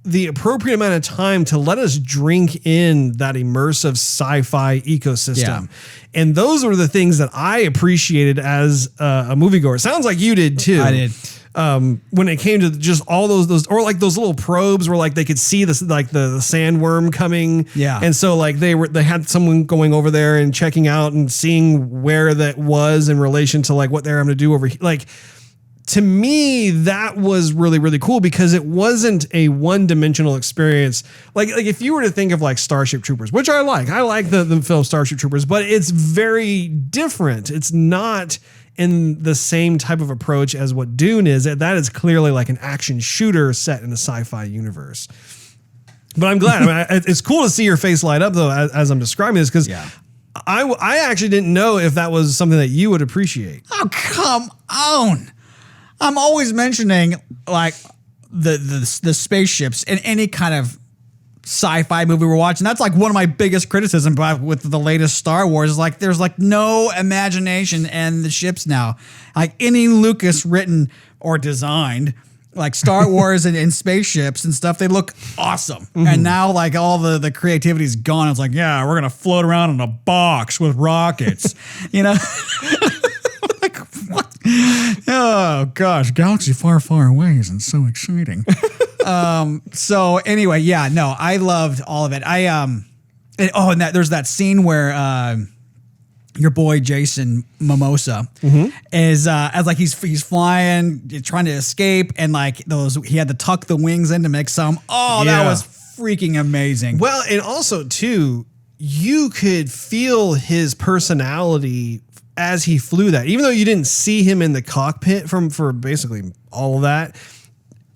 the appropriate amount of time to let us drink in that immersive sci-fi ecosystem.
Yeah.
And those were the things that I appreciated as a moviegoer. It sounds like you did too.
I did.
When it came to just all those, or like those little probes where like they could see this, like the sandworm coming.
Yeah.
And so like they had someone going over there and checking out and seeing where that was in relation to like what they're having to do over here. Like, to me, that was really, really cool because it wasn't a one-dimensional experience. Like if you were to think of like Starship Troopers, which I like the film Starship Troopers, but it's very different. It's not in the same type of approach as what Dune is. That is clearly like an action shooter set in a sci-fi universe. But I'm glad. I mean, it's cool to see your face light up though as I'm describing this because I actually didn't know if that was something that you would appreciate.
Oh, come on. I'm always mentioning like the spaceships in any kind of sci-fi movie we're watching. That's like one of my biggest criticisms with the latest Star Wars is like there's like no imagination in the ships now. Like any Lucas written or designed like Star Wars and spaceships and stuff, they look awesome. And now like all the creativity is gone. It's like, yeah, we're gonna float around in a box with rockets, you know. Like what? Oh gosh, galaxy far, far away isn't so exciting. So anyway, yeah, no, I loved all of it. There's that scene where your boy Jason Momoa is as like he's flying, trying to escape, and like he had to tuck the wings in to make some. Oh, that was freaking amazing.
Well, and also too, you could feel his personality as he flew that, even though you didn't see him in the cockpit for basically all of that.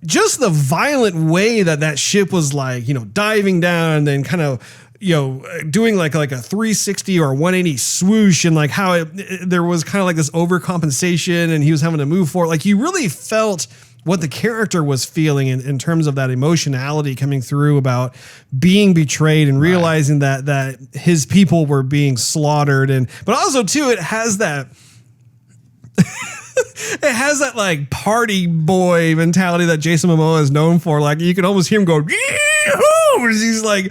Just the violent way that ship was like, you know, diving down and then kind of, you know, doing like a 360 or 180 swoosh, and like how there was kind of like this overcompensation and he was having to move forward. Like you really felt what the character was feeling in terms of that emotionality coming through about being betrayed and realizing that his people were being slaughtered. But also too, it has that it has that like party boy mentality that Jason Momoa is known for. Like you can almost hear him go, "Yee-hoo!" as he's like,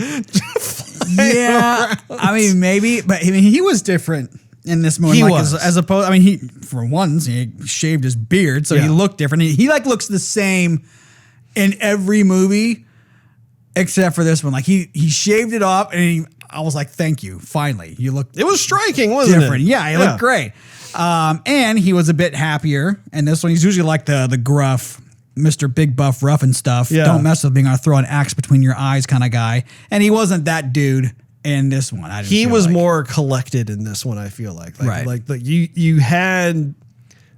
yeah.
around.
I mean, maybe, but I mean, he was different in this movie.
He
like,
was.
as opposed. I mean, he for once he shaved his beard, so he looked different. He like looks the same in every movie except for this one. Like he shaved it off, and I was like, "Thank you, finally, you look."
It was striking, wasn't
different.
it?
Yeah, he looked great. And he was a bit happier. And this one, he's usually like the gruff, Mr. Big Buff Rough and stuff.
Yeah.
Don't mess with me, I'm gonna throw an axe between your eyes kind of guy. And he wasn't that dude in this one.
He was more collected in this one, I feel like.
Right.
Like you had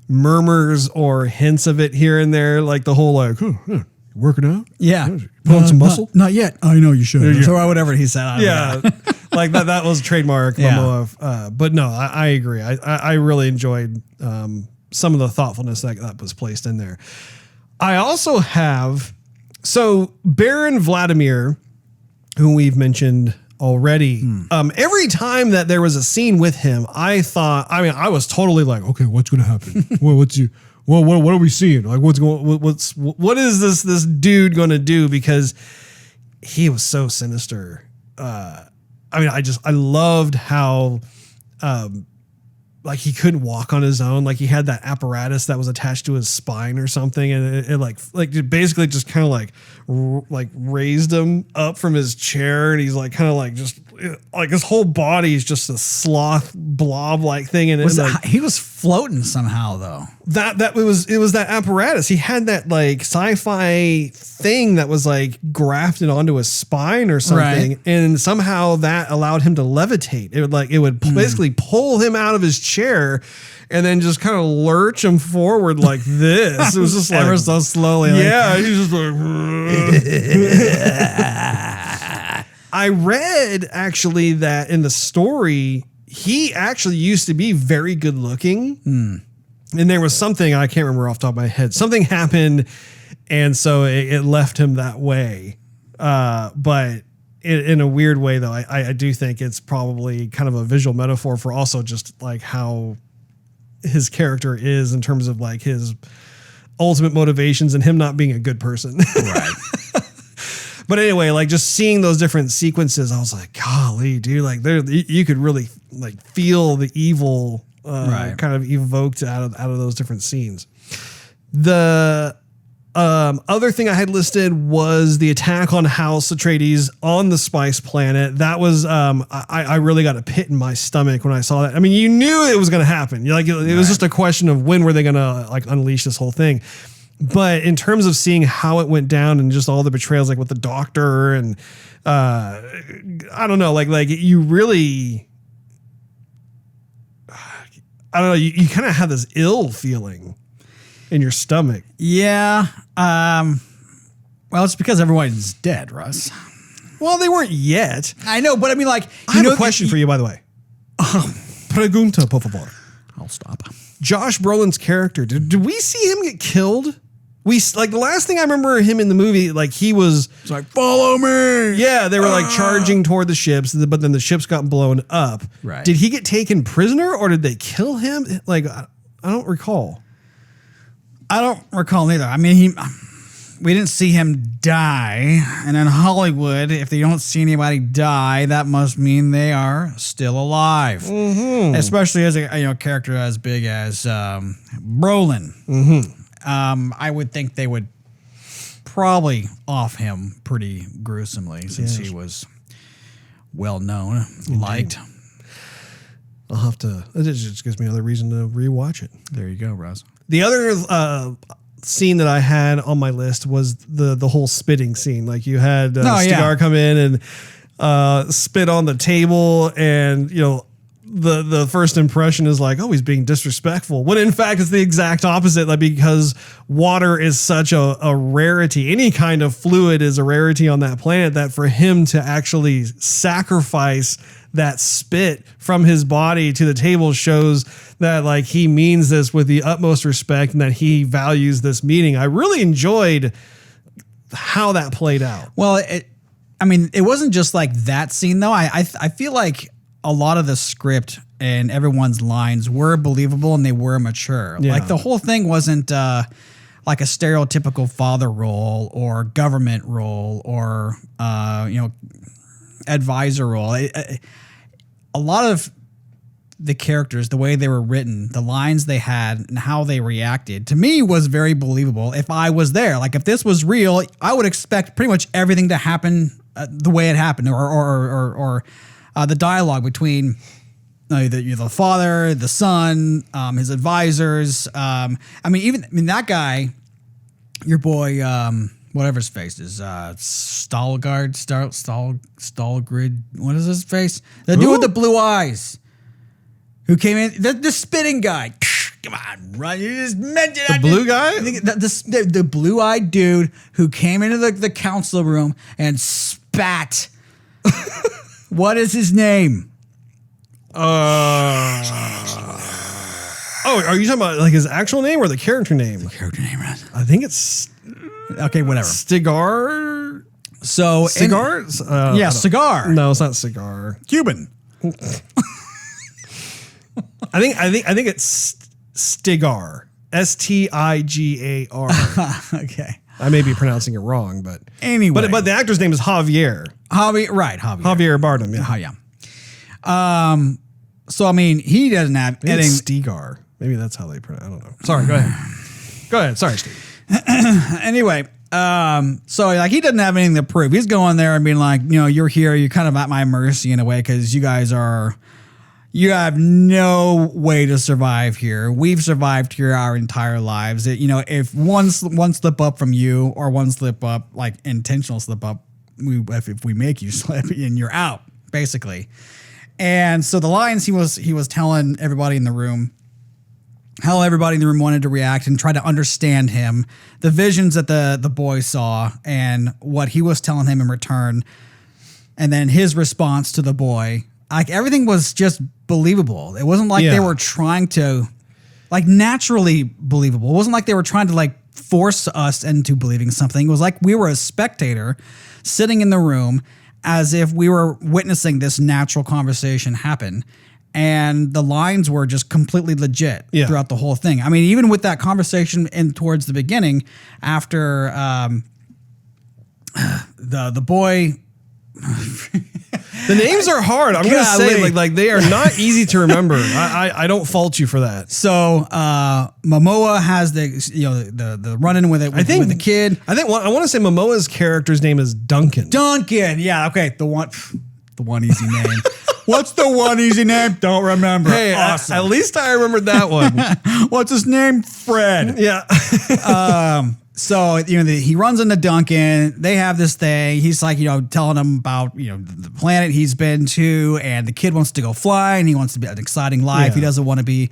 murmurs or hints of it here and there, like the whole like, working out?
Yeah.
Put on some muscle?
Not yet. I know you should. Or whatever he said.
Yeah. Like that was trademark Momoa. But no, I agree. I really enjoyed some of the thoughtfulness that was placed in there. I also have, so Baron Vladimir, who we've mentioned already, every time that there was a scene with him, I was totally like, okay, what's going to happen? What are we seeing? Like what is this dude going to do? Because he was so sinister. I loved how, like he couldn't walk on his own. Like he had that apparatus that was attached to his spine or something. And it basically just kind of like raised him up from his chair. And he's like, kind of like just like his whole body is just a sloth blob like thing. And
he was floating somehow though.
It was that apparatus. He had that like sci-fi thing that was like grafted onto his spine or something. Right. And somehow that allowed him to levitate. It would basically pull him out of his chair and then just kind of lurch him forward like this. It was just like
ever so slowly.
Yeah. He's just like, I read actually that in the story, he actually used to be very good looking. And there was something, I can't remember off the top of my head, something happened. And so it left him that way. But in a weird way though, I do think it's probably kind of a visual metaphor for also just like how his character is in terms of like his ultimate motivations and him not being a good person. Right. But anyway, like just seeing those different sequences, I was like, golly, dude, like you could really like feel the evil kind of evoked out of those different scenes. The other thing I had listed was the attack on House Atreides on the Spice Planet. That was I really got a pit in my stomach when I saw that. I mean, you knew it was going to happen. You're like it was just a question of when were they going to like unleash this whole thing. But in terms of seeing how it went down and just all the betrayals, like with the doctor and I don't know, like you really, I don't know, you kind of have this ill feeling in your stomach.
Yeah. Well, it's because everyone's dead, Russ.
Well, they weren't yet.
I know, but I mean, like,
I have a question for you, by the way. Pregunta, por favor.
I'll stop.
Josh Brolin's character, did we see him get killed like the last thing I remember him in the movie, like he was
It's like, follow me.
yeah, they were like charging toward the ships, but then the ships got blown up.
Right.
Did he get taken prisoner or did they kill him? Like, I don't recall.
I don't recall either. I mean, we didn't see him die. And in Hollywood, if they don't see anybody die, that must mean they are still alive. Mm-hmm. Especially as a character as big as Brolin. Mm-hmm. I would think they would probably off him pretty gruesomely since he was well known, liked.
I'll have to. It just gives me another reason to rewatch it.
There you go, Russ.
The other scene that I had on my list was the whole spitting scene. Like you had Stigar come in and spit on the table, and the first impression is like, oh, he's being disrespectful. When in fact it's the exact opposite. Like because water is such a rarity, any kind of fluid is a rarity on that planet, that for him to actually sacrifice that spit from his body to the table shows that like he means this with the utmost respect and that he values this meeting. I really enjoyed how that played out.
Well, it wasn't just like that scene though. I feel like a lot of the script and everyone's lines were believable and they were mature.
Yeah.
Like the whole thing wasn't like a stereotypical father role or government role or advisor role. A lot of the characters, the way they were written, the lines they had, and how they reacted, to me was very believable if I was there. Like if this was real, I would expect pretty much everything to happen the way it happened, or the dialogue between the father, the son, his advisors. That guy, your boy, whatever his face is, Stalgard, Stalgrid. What is his face? The dude with the blue eyes, who came in, the spitting guy. Come on, run! You just mentioned
the blue guy,
the blue-eyed dude who came into the council room and spat. What is his name?
Are you talking about like his actual name or the character name?
The character name, right?
I think it's
okay. Whatever.
Stigar.
So
Cigar?
Cigar.
No, it's not Cigar.
Cuban.
I think it's Stigar. Stigar.
Okay.
I may be pronouncing it wrong, but
anyway.
But the actor's name is Javier. Javier Bardem. Yeah.
So I mean, he doesn't have
anything. Stigar. Maybe that's how they pronounce. I don't know. Sorry. Go ahead. Go ahead. Sorry, Steve.
Anyway. So like he doesn't have anything to prove. He's going there and being like, you're here. You're kind of at my mercy in a way because you have no way to survive here. We've survived here our entire lives. If one slip up from you or one slip up, like intentional slip up, if we make you slip and you're out, basically. And so the lines he was telling everybody in the room, how everybody in the room wanted to react and try to understand him, the visions that the boy saw and what he was telling him in return, and then his response to the boy. Like everything was just believable. It wasn't like they were trying to, like, naturally believable. It wasn't like they were trying to like force us into believing something. It was like we were a spectator sitting in the room as if we were witnessing this natural conversation happen. And the lines were just completely legit throughout the whole thing. I mean, even with that conversation towards the beginning, after the boy.
The names are hard. I'm gonna say like they are not easy to remember. I don't fault you for that.
So Momoa has the run-in with it. With the kid.
I want to say Momoa's character's name is Duncan.
Duncan. Yeah. Okay. The one easy name. What's the one easy name? Don't remember.
Hey,
awesome.
At least I remembered that one.
What's his name? Fred.
Yeah.
So, he runs into Duncan. They have this thing. He's like, telling him about, the planet he's been to, and the kid wants to go fly and he wants to be an exciting life. Yeah. He doesn't want to be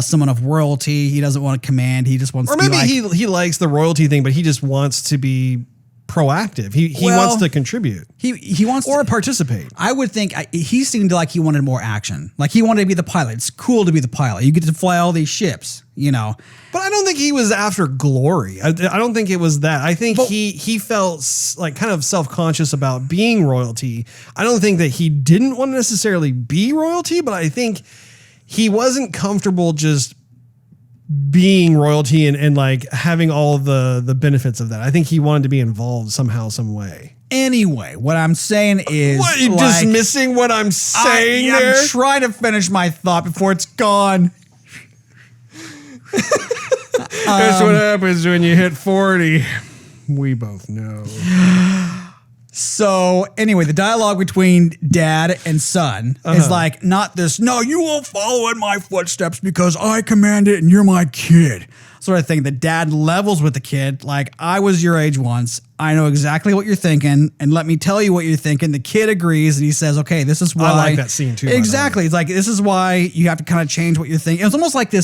someone of royalty. He doesn't want to command. He just wants to be like,
he likes the royalty thing, but he just wants to be proactive. He wants to contribute.
He wants
or
to
participate.
I would think he seemed like he wanted more action. Like he wanted to be the pilot. It's cool to be the pilot. You get to fly all these ships, you know.
But I don't think he was after glory. I don't think it was that. I think he felt like kind of self-conscious about being royalty. I don't think that he didn't want to necessarily be royalty, but I think he wasn't comfortable just being royalty and like having all the benefits of that. I think he wanted to be involved somehow, some way.
Anyway, what I'm saying is,
what, you dismissing what I'm saying there?
I'm trying to finish my thought before it's gone.
That's what happens when you hit 40. We both know.
So anyway, the dialogue between dad and son is like not this, no, you won't follow in my footsteps because I command it and you're my kid. Sort of thing. The dad levels with the kid like, I was your age once. I know exactly what you're thinking. And let me tell you what you're thinking. The kid agrees and he says, okay, this is why.
I like that scene too.
Exactly. It's like, this is why you have to kind of change what you're thinking. It's almost like a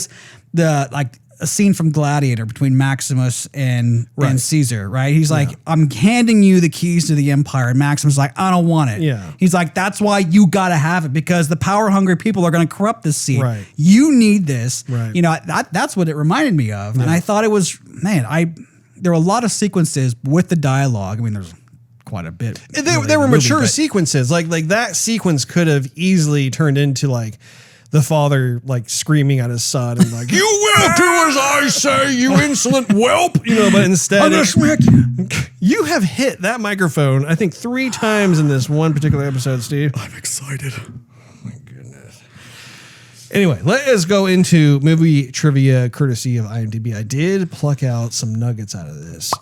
scene from Gladiator between Maximus and Caesar, right? He's like, I'm handing you the keys to the empire. And Maximus is like, I don't want it.
Yeah.
He's like, that's why you got to have it because the power hungry people are going to corrupt this seat.
Right.
You need this.
Right.
You know, that's what it reminded me of. Yeah. And I thought it was, there were a lot of sequences with the dialogue. I mean, there's quite a bit.
They were mature sequences. Like that sequence could have easily turned into like, the father like screaming at his son and like, you will do as I say, you insolent whelp. You know, but instead,
I'm gonna smack you.
You have hit that microphone, I think 3 times in this one particular episode, Steve.
I'm excited.
Oh my goodness. Anyway, let us go into movie trivia courtesy of IMDb. I did pluck out some nuggets out of this.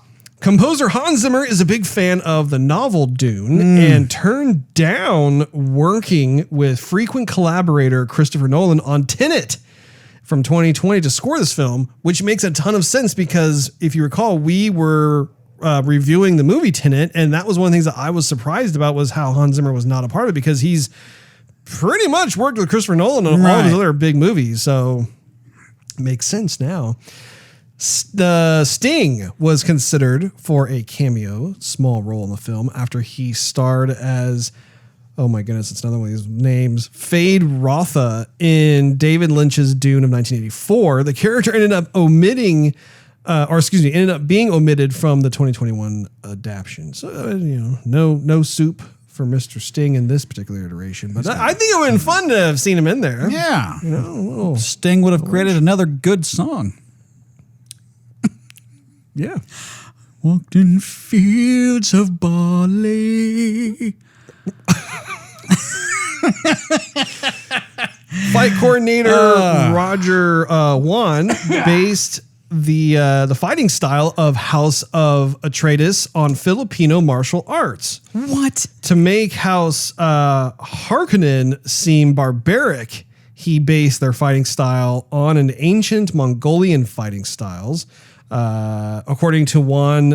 Composer Hans Zimmer is a big fan of the novel Dune and turned down working with frequent collaborator Christopher Nolan on Tenet from 2020 to score this film, which makes a ton of sense because if you recall, we were reviewing the movie Tenet, and that was one of the things that I was surprised about was how Hans Zimmer was not a part of it because he's pretty much worked with Christopher Nolan on all of his other big movies, so it makes sense now. The Sting was considered for a cameo, small role in the film after he starred as, oh my goodness, it's another one of these names, Fade Rotha in David Lynch's Dune of 1984. The character ended up ended up being omitted from the 2021 adaptation. So, no soup for Mr. Sting in this particular iteration, but I think it would have been fun to have seen him in there.
Yeah. Sting would have created another good song.
Yeah.
Walked in fields of barley.
Fight coordinator Roger Wan based the fighting style of House of Atreides on Filipino martial arts.
What?
To make House Harkonnen seem barbaric, he based their fighting style on an ancient Mongolian fighting styles. According to Wan,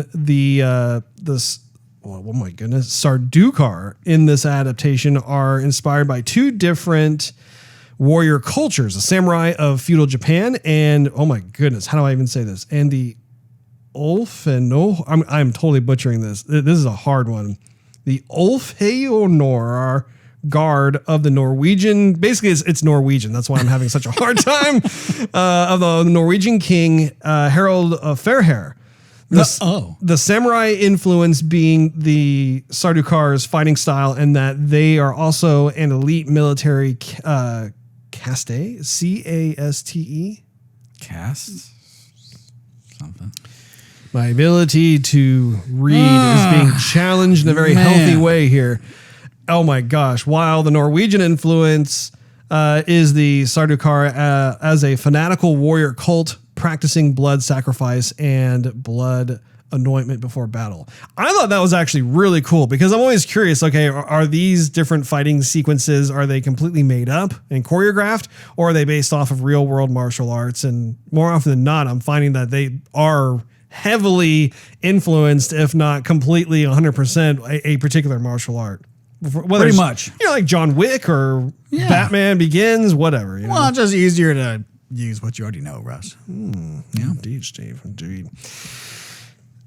Sardaukar in this adaptation are inspired by 2 different warrior cultures, a samurai of feudal Japan and, oh my goodness, how do I even say this? And the I'm totally butchering this. This is a hard one. The Ulfheonor guard of the Norwegian, basically it's Norwegian. That's why I'm having such a hard time, of the Norwegian king, Harald Fairhair. The samurai influence being the Sardaukar's fighting style and that they are also an elite military caste, C-A-S-T-E.
Caste? Something.
My ability to read is being challenged in a very healthy way here. Oh my gosh. While the Norwegian influence is the Sardaukar as a fanatical warrior cult practicing blood sacrifice and blood anointment before battle. I thought that was actually really cool because I'm always curious, okay, are these different fighting sequences, are they completely made up and choreographed, or are they based off of real world martial arts? And more often than not, I'm finding that they are heavily influenced, if not completely 100%, a particular martial art.
Pretty much.
Like John Wick or Batman Begins, whatever.
Well, it's just easier to use what you already know, Russ.
Yeah, indeed, Steve. Indeed.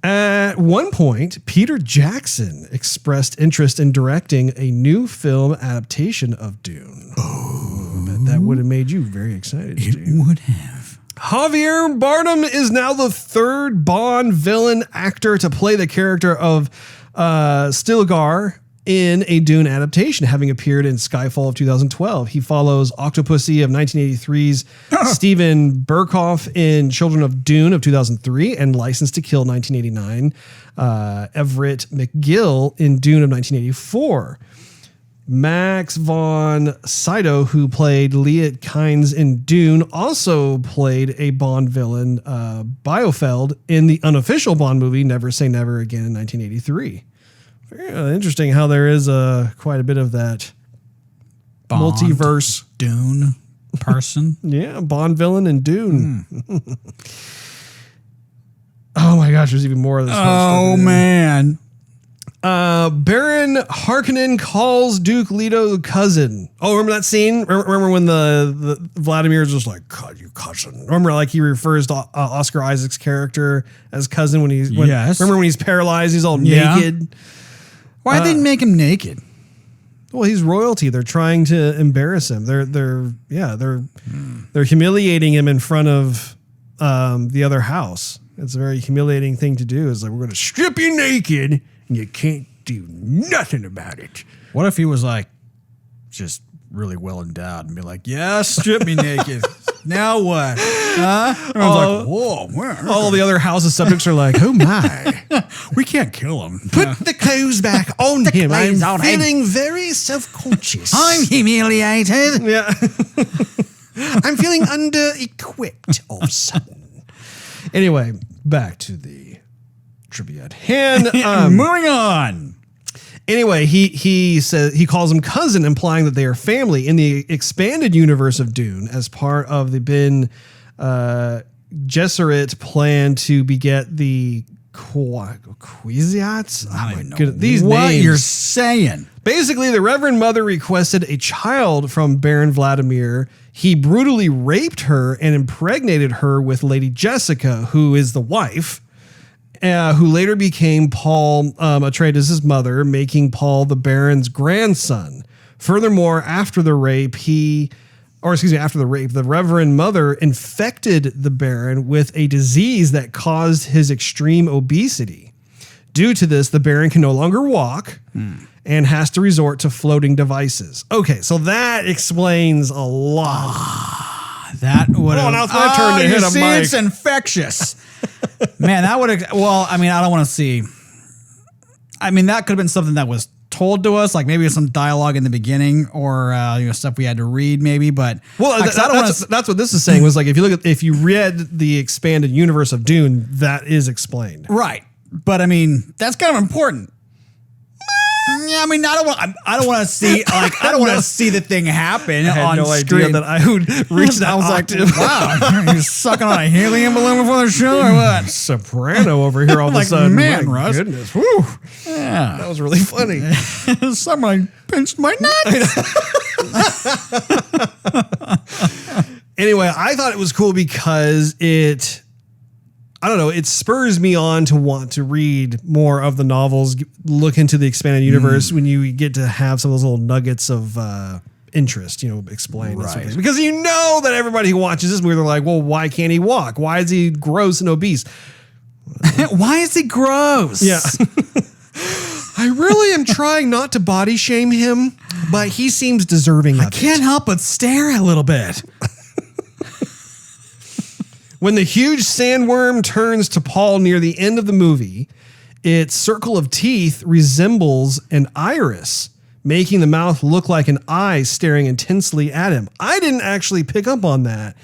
At one point, Peter Jackson expressed interest in directing a new film adaptation of Dune. Oh, I bet that would have made you very excited, Steve.
It would have.
Javier Bardem is now the third Bond villain actor to play the character of Stilgar in a Dune adaptation, having appeared in Skyfall of 2012. He follows Octopussy of 1983's Steven Berkoff in Children of Dune of 2003 and License to Kill 1989, Everett McGill in Dune of 1984. Max von Sydow, who played Liet Kynes in Dune, also played a Bond villain, Biofeld, in the unofficial Bond movie Never Say Never Again in 1983. Very interesting how there is quite a bit of that
Bond,
multiverse
Dune person.
Yeah, Bond villain in Dune. Oh my gosh, there's even more of this.
Oh man.
Baron Harkonnen calls Duke Leto cousin. Oh, remember that scene? Remember when the Vladimir's just like, God, you cousin. Remember, like he refers to Oscar Isaac's character as cousin when he's
yes.
Remember when he's paralyzed, he's all naked.
Why'd they make him naked?
Well, he's royalty. They're trying to embarrass him. They're humiliating him in front of the other house. It's a very humiliating thing to do. It's like, we're going to strip you naked and you can't do nothing about it.
What if he was like just really well endowed and be like, yeah, strip me naked. Now what? Huh? Everyone's like, whoa, where?
All the other house's subjects are like, oh my.
We can't kill him.
Put the clothes back on him. I'm
clothes on him.
feeling very self-conscious.
I'm humiliated.
Yeah. I'm feeling under-equipped all of a sudden. Anyway, back to the trivia at hand.
Moving on.
Anyway, he says he calls him cousin, implying that they are family in the expanded universe of Dune as part of the Ben Gesserit plan to beget the Kwisatz.
I don't know
these
what
names.
You're saying.
Basically, the Reverend Mother requested a child from Baron Vladimir. He brutally raped her and impregnated her with Lady Jessica, who is the wife. Who later became Paul Atreides' mother, making Paul the Baron's grandson. Furthermore, after the rape, the Reverend Mother infected the Baron with a disease that caused his extreme obesity. Due to this, the Baron can no longer walk and has to resort to floating devices. Okay, so that explains a lot.
That would have.
Now it's my turn to hit a mic.
It's infectious. Man, that would have. Well, I mean, I don't want to see. I mean, that could have been something that was told to us, like maybe some dialogue in the beginning, or stuff we had to read, maybe. But
that's what this is saying. Was like if you read the expanded universe of Dune, that is explained,
right? But I mean, that's kind of important. Yeah, I mean, I don't want to see I don't want to see the thing happen
I had
on
no
screen.
idea that I would reach that.
I was
octave.
like, wow, you're sucking on a helium balloon before the show, or what?
Soprano over here all of a
Like,
sudden.
man,
My
Russ.
goodness, whew.
Yeah,
That was really funny.
Someone pinched my nuts.
Anyway, I thought it was cool because it spurs me on to want to read more of the novels, look into the expanded universe when you get to have some of those little nuggets of interest, explained.
Right.
Because that everybody who watches this movie, they're like, well, why can't he walk? Why is he gross and obese?
Why is he gross?
Yeah. I really am trying not to body shame him, but he seems deserving of it.
I can't help but stare a little bit.
When the huge sandworm turns to Paul near the end of the movie, its circle of teeth resembles an iris, making the mouth look like an eye staring intensely at him. I didn't actually pick up on that.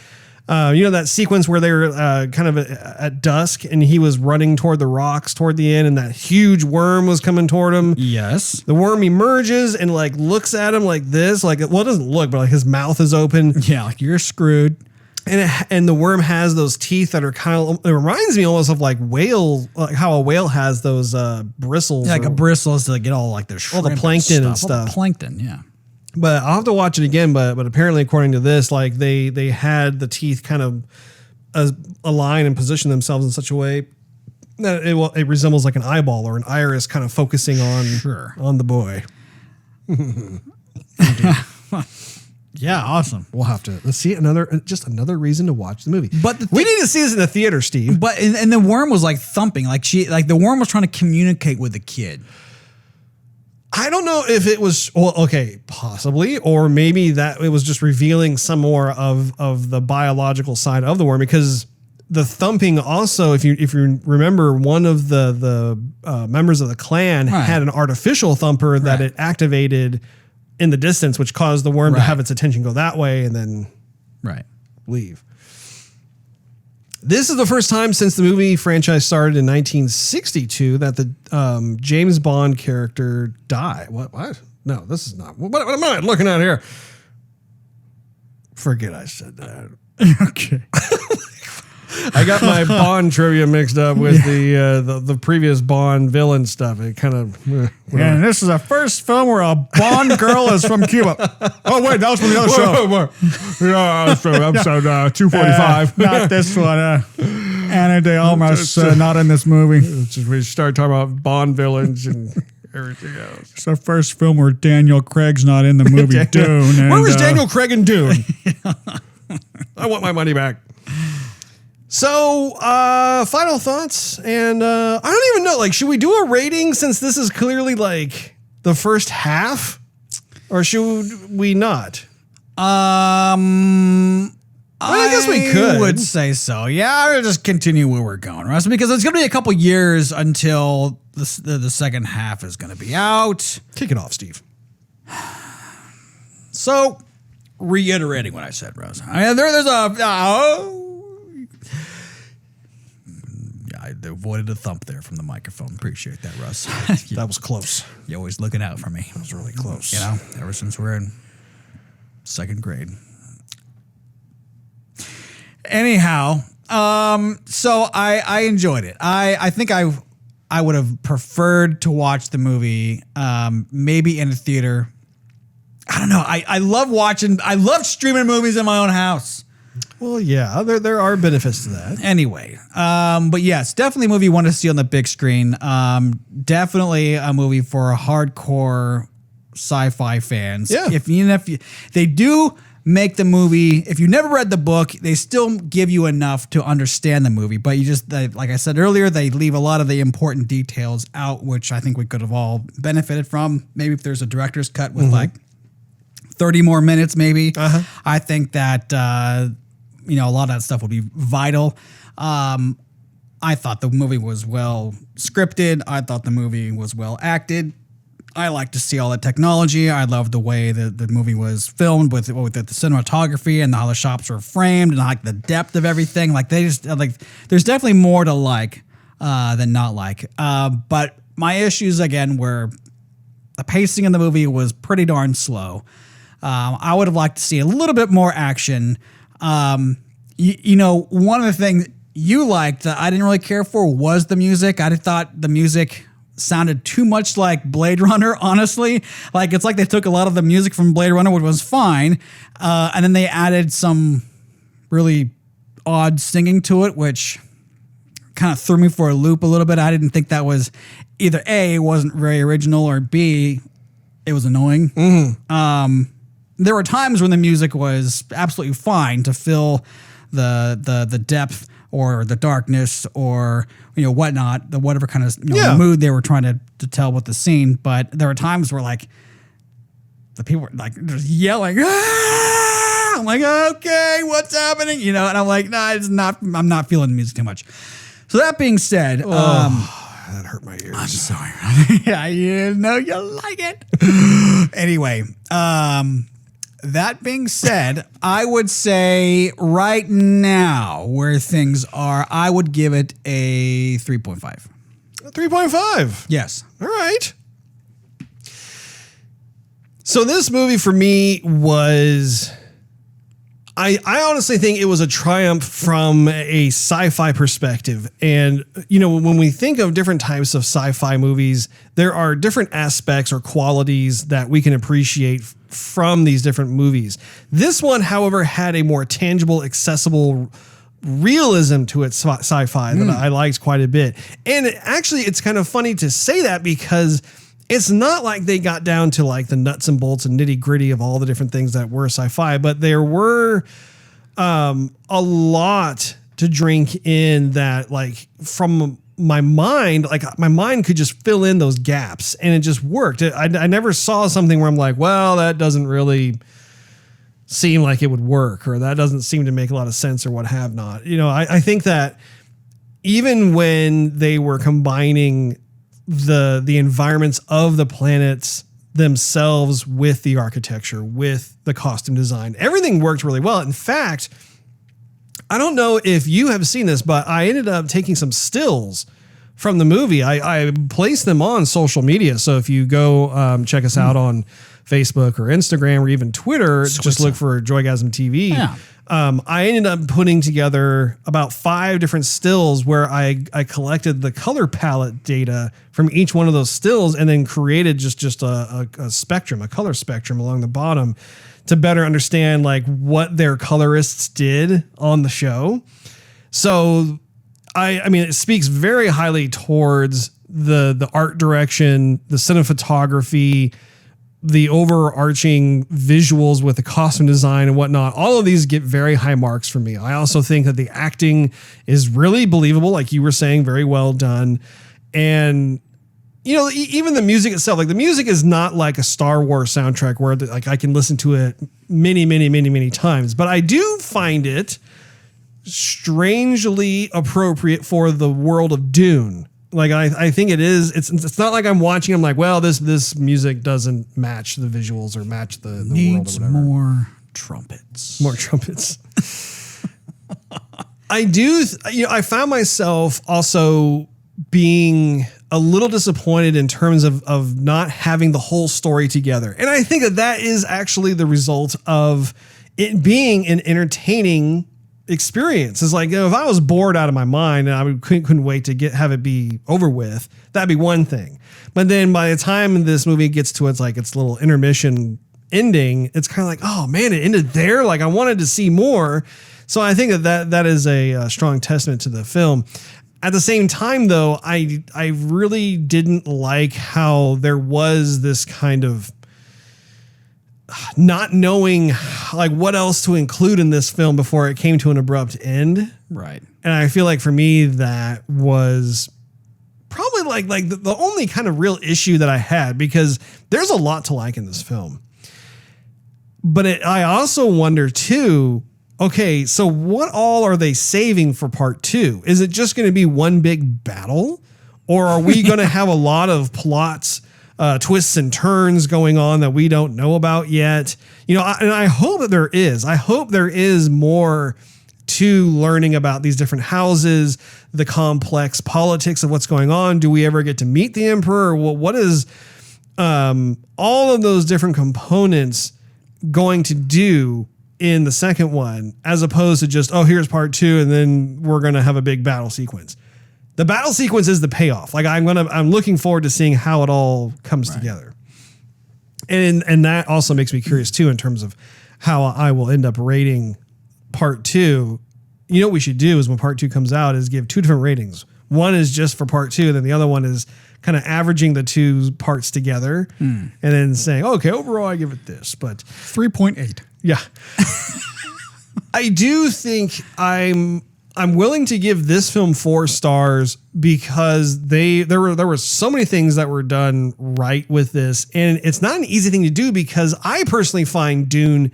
That sequence where they were kind of at dusk and he was running toward the rocks toward the end and that huge worm was coming toward him.
Yes.
The worm emerges and looks at him like this. It doesn't look, but his mouth is open.
Yeah, like you're screwed.
And the worm has those teeth that are it reminds me almost of whale, like how a whale has those bristles.
Yeah, like a bristle is to get all the shrimp,
all the plankton and stuff.
All the plankton, yeah.
But I'll have to watch it again. But apparently, according to this, they had the teeth kind of align and position themselves in such a way It resembles like an eyeball or an iris kind of focusing on the boy.
Yeah, awesome.
We'll have to let's see another reason to watch the movie.
But
we need to see this in the theater, Steve.
But and the worm was like thumping, like the worm was trying to communicate with the kid.
I don't know if it was possibly, or maybe that it was just revealing some more of the biological side of the worm, because the thumping also, if you remember, one of the members of the clan had an artificial thumper that it activated in the distance, which caused the worm to have its attention go that way and then leave. This is the first time since the movie franchise started in 1962 that the James Bond character died. What? No, this is not. What am I looking at here? Forget I said that.
Okay.
I got my Bond trivia mixed up with the previous Bond villain stuff. It kind of.
And this is the first film where a Bond girl is from Cuba. Oh wait, that was from the other show.
Yeah, that's from episode 245.
Not this one. Ana de Armas not in this movie.
We start talking about Bond villains and everything else.
It's the first film where Daniel Craig's not in the movie Dune.
Where was Daniel Craig in Dune? I want my money back. So, final thoughts, and I don't even know, like, should we do a rating since this is clearly, like, the first half? Or should we not?
I
guess we could.
I would say so. Yeah, I'll just continue where we're going, Russ, because it's going to be a couple years until the second half is going to be out.
Kick it off, Steve.
So, reiterating what I said, Russ. There's a... I avoided a thump there from the microphone. Appreciate that, Russ.
That was close.
You're always looking out for me.
That was really close.
You know, ever since we're in second grade. Anyhow, so I enjoyed it. I think I would have preferred to watch the movie maybe in a theater. I don't know. I love streaming movies in my own house.
Well, yeah, there are benefits to that.
Anyway, but yes, definitely a movie you want to see on the big screen. Definitely a movie for hardcore sci-fi fans.
Yeah.
If they do make the movie, if you never read the book, they still give you enough to understand the movie. But like I said earlier, they leave a lot of the important details out, which I think we could have all benefited from. Maybe if there's a director's cut with like 30 more minutes, maybe. I think that a lot of that stuff would be vital. I thought the movie was well scripted. I thought the movie was well acted. I like to see all the technology. I love the way that the movie was filmed with the cinematography and how the shots were framed and like the depth of everything. Like there's definitely more to like than not like. But my issues again were the pacing in the movie was pretty darn slow. I would have liked to see a little bit more action. One of the things you liked that I didn't really care for was the music. I thought the music sounded too much like Blade Runner, honestly. Like, it's like they took a lot of the music from Blade Runner, which was fine, and then they added some really odd singing to it, which kind of threw me for a loop a little bit. I didn't think that was either A, it wasn't very original, or B, it was annoying. There were times when the music was absolutely fine to fill the depth or the darkness or whatnot, whatever kind of mood they were trying to tell with the scene. But there were times where like the people were like just yelling. Ah! I'm like, okay, what's happening? And I'm like, nah, it's not. I'm not feeling the music too much. So that being said,
that hurt my ears.
I'm sorry. Yeah, you know you like it. Anyway, that being said, I would say right now where things are, I would give it a 3.5.
3.5?
Yes.
All right. So this movie for me was... I honestly think it was a triumph from a sci-fi perspective. And, when we think of different types of sci-fi movies, there are different aspects or qualities that we can appreciate from these different movies. This one, however, had a more tangible, accessible realism to its sci-fi that I liked quite a bit. And it's kind of funny to say that because it's not like they got down to like the nuts and bolts and nitty gritty of all the different things that were sci-fi, but there were a lot to drink in that, like from my mind, like my mind could just fill in those gaps and it just worked. I never saw something where I'm like, well, that doesn't really seem like it would work, or that doesn't seem to make a lot of sense, or what have not. You know, I think that even when they were combining the environments of the planets themselves with the architecture, with the costume design, everything worked really well. In fact, I don't know if you have seen this, but I ended up taking some stills from the movie. I placed them on social media. So if you go check us out on Facebook or Instagram or even Twitter, just look for Joygasm TV. Yeah. I ended up putting together about 5 different stills where I collected the color palette data from each one of those stills and then created just a spectrum, a color spectrum along the bottom to better understand like what their colorists did on the show. So I mean, it speaks very highly towards the art direction, the cinematography, the overarching visuals with the costume design and whatnot. All of these get very high marks for me. I also think that the acting is really believable, like you were saying, very well done. And you know, even the music itself, like the music is not like a Star Wars soundtrack where like I can listen to it many times, but I do find it strangely appropriate for the world of Dune. Like I think it is. It's not like I'm watching. I'm like, well, this music doesn't match the visuals or match the world or whatever.
More trumpets.
More trumpets. I do. I found myself also being a little disappointed in terms of not having the whole story together, and I think that is actually the result of it being an entertaining experience. Is like, if I was bored out of my mind and I couldn't wait to have it be over with, that'd be one thing. But then by the time this movie gets to its little intermission ending, it's kind of like, oh man, it ended there. Like I wanted to see more. So I think that is a strong testament to the film. At the same time, though, I really didn't like how there was this kind of not knowing like what else to include in this film before it came to an abrupt end.
Right.
And I feel like for me, that was probably like the only kind of real issue that I had, because there's a lot to like in this film. But I also wonder too, okay, so what all are they saving for part 2? Is it just going to be one big battle? Or are we going to have a lot of plots, twists and turns going on that we don't know about yet? You know, and I hope that there is. I hope there is more to learning about these different houses, the complex politics of what's going on. Do we ever get to meet the Emperor? Well, what is all of those different components going to do in the second one, as opposed to just, oh, here's part 2 and then we're going to have a big battle sequence. The battle sequence is the payoff. Like I'm looking forward to seeing how it all comes together. And that also makes me curious too, in terms of how I will end up rating part 2. You know what we should do is when part 2 comes out is give 2 different ratings. One is just for part 2. Then the other one is kind of averaging the 2 parts together and then saying, okay, overall I give it this, but
3.8.
Yeah. I do think I'm willing to give this film 4 stars because there were so many things that were done right with this, and it's not an easy thing to do because I personally find Dune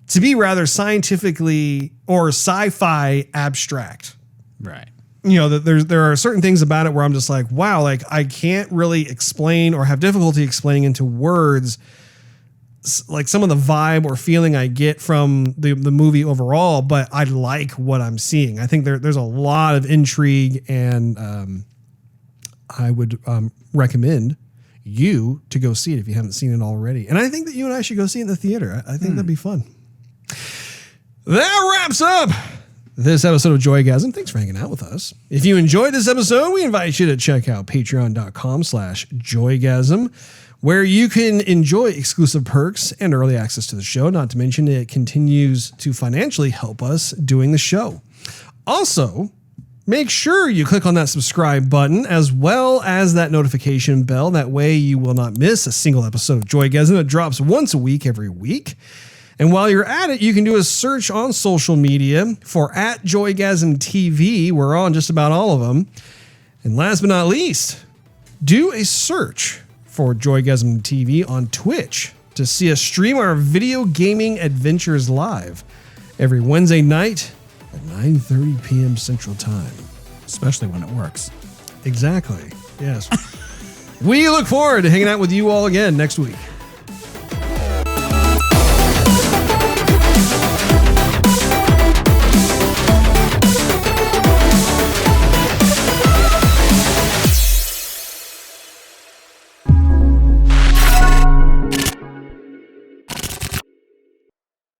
to be rather scientifically or sci-fi abstract.
Right.
You know, there are certain things about it where I'm just like, wow, like I can't really explain or have difficulty explaining into words like some of the vibe or feeling I get from the movie overall, but I like what I'm seeing. I think there's a lot of intrigue, and I would recommend you to go see it if you haven't seen it already. And I think that you and I should go see it in the theater. I think that'd be fun. That wraps up this episode of Joygasm. Thanks for hanging out with us. If you enjoyed this episode, we invite you to check out patreon.com/Joygasm, where you can enjoy exclusive perks and early access to the show. Not to mention, it continues to financially help us doing the show. Also, make sure you click on that subscribe button as well as that notification bell. That way you will not miss a single episode of Joygasm. It drops once a week every week. And while you're at it, you can do a search on social media for @Joygasm TV. We're on just about all of them. And last but not least, do a search for Joygasm TV on Twitch to see us stream our video gaming adventures live every Wednesday night at 9:30 p.m. Central Time.
Especially when it works.
Exactly. Yes. We look forward to hanging out with you all again next week.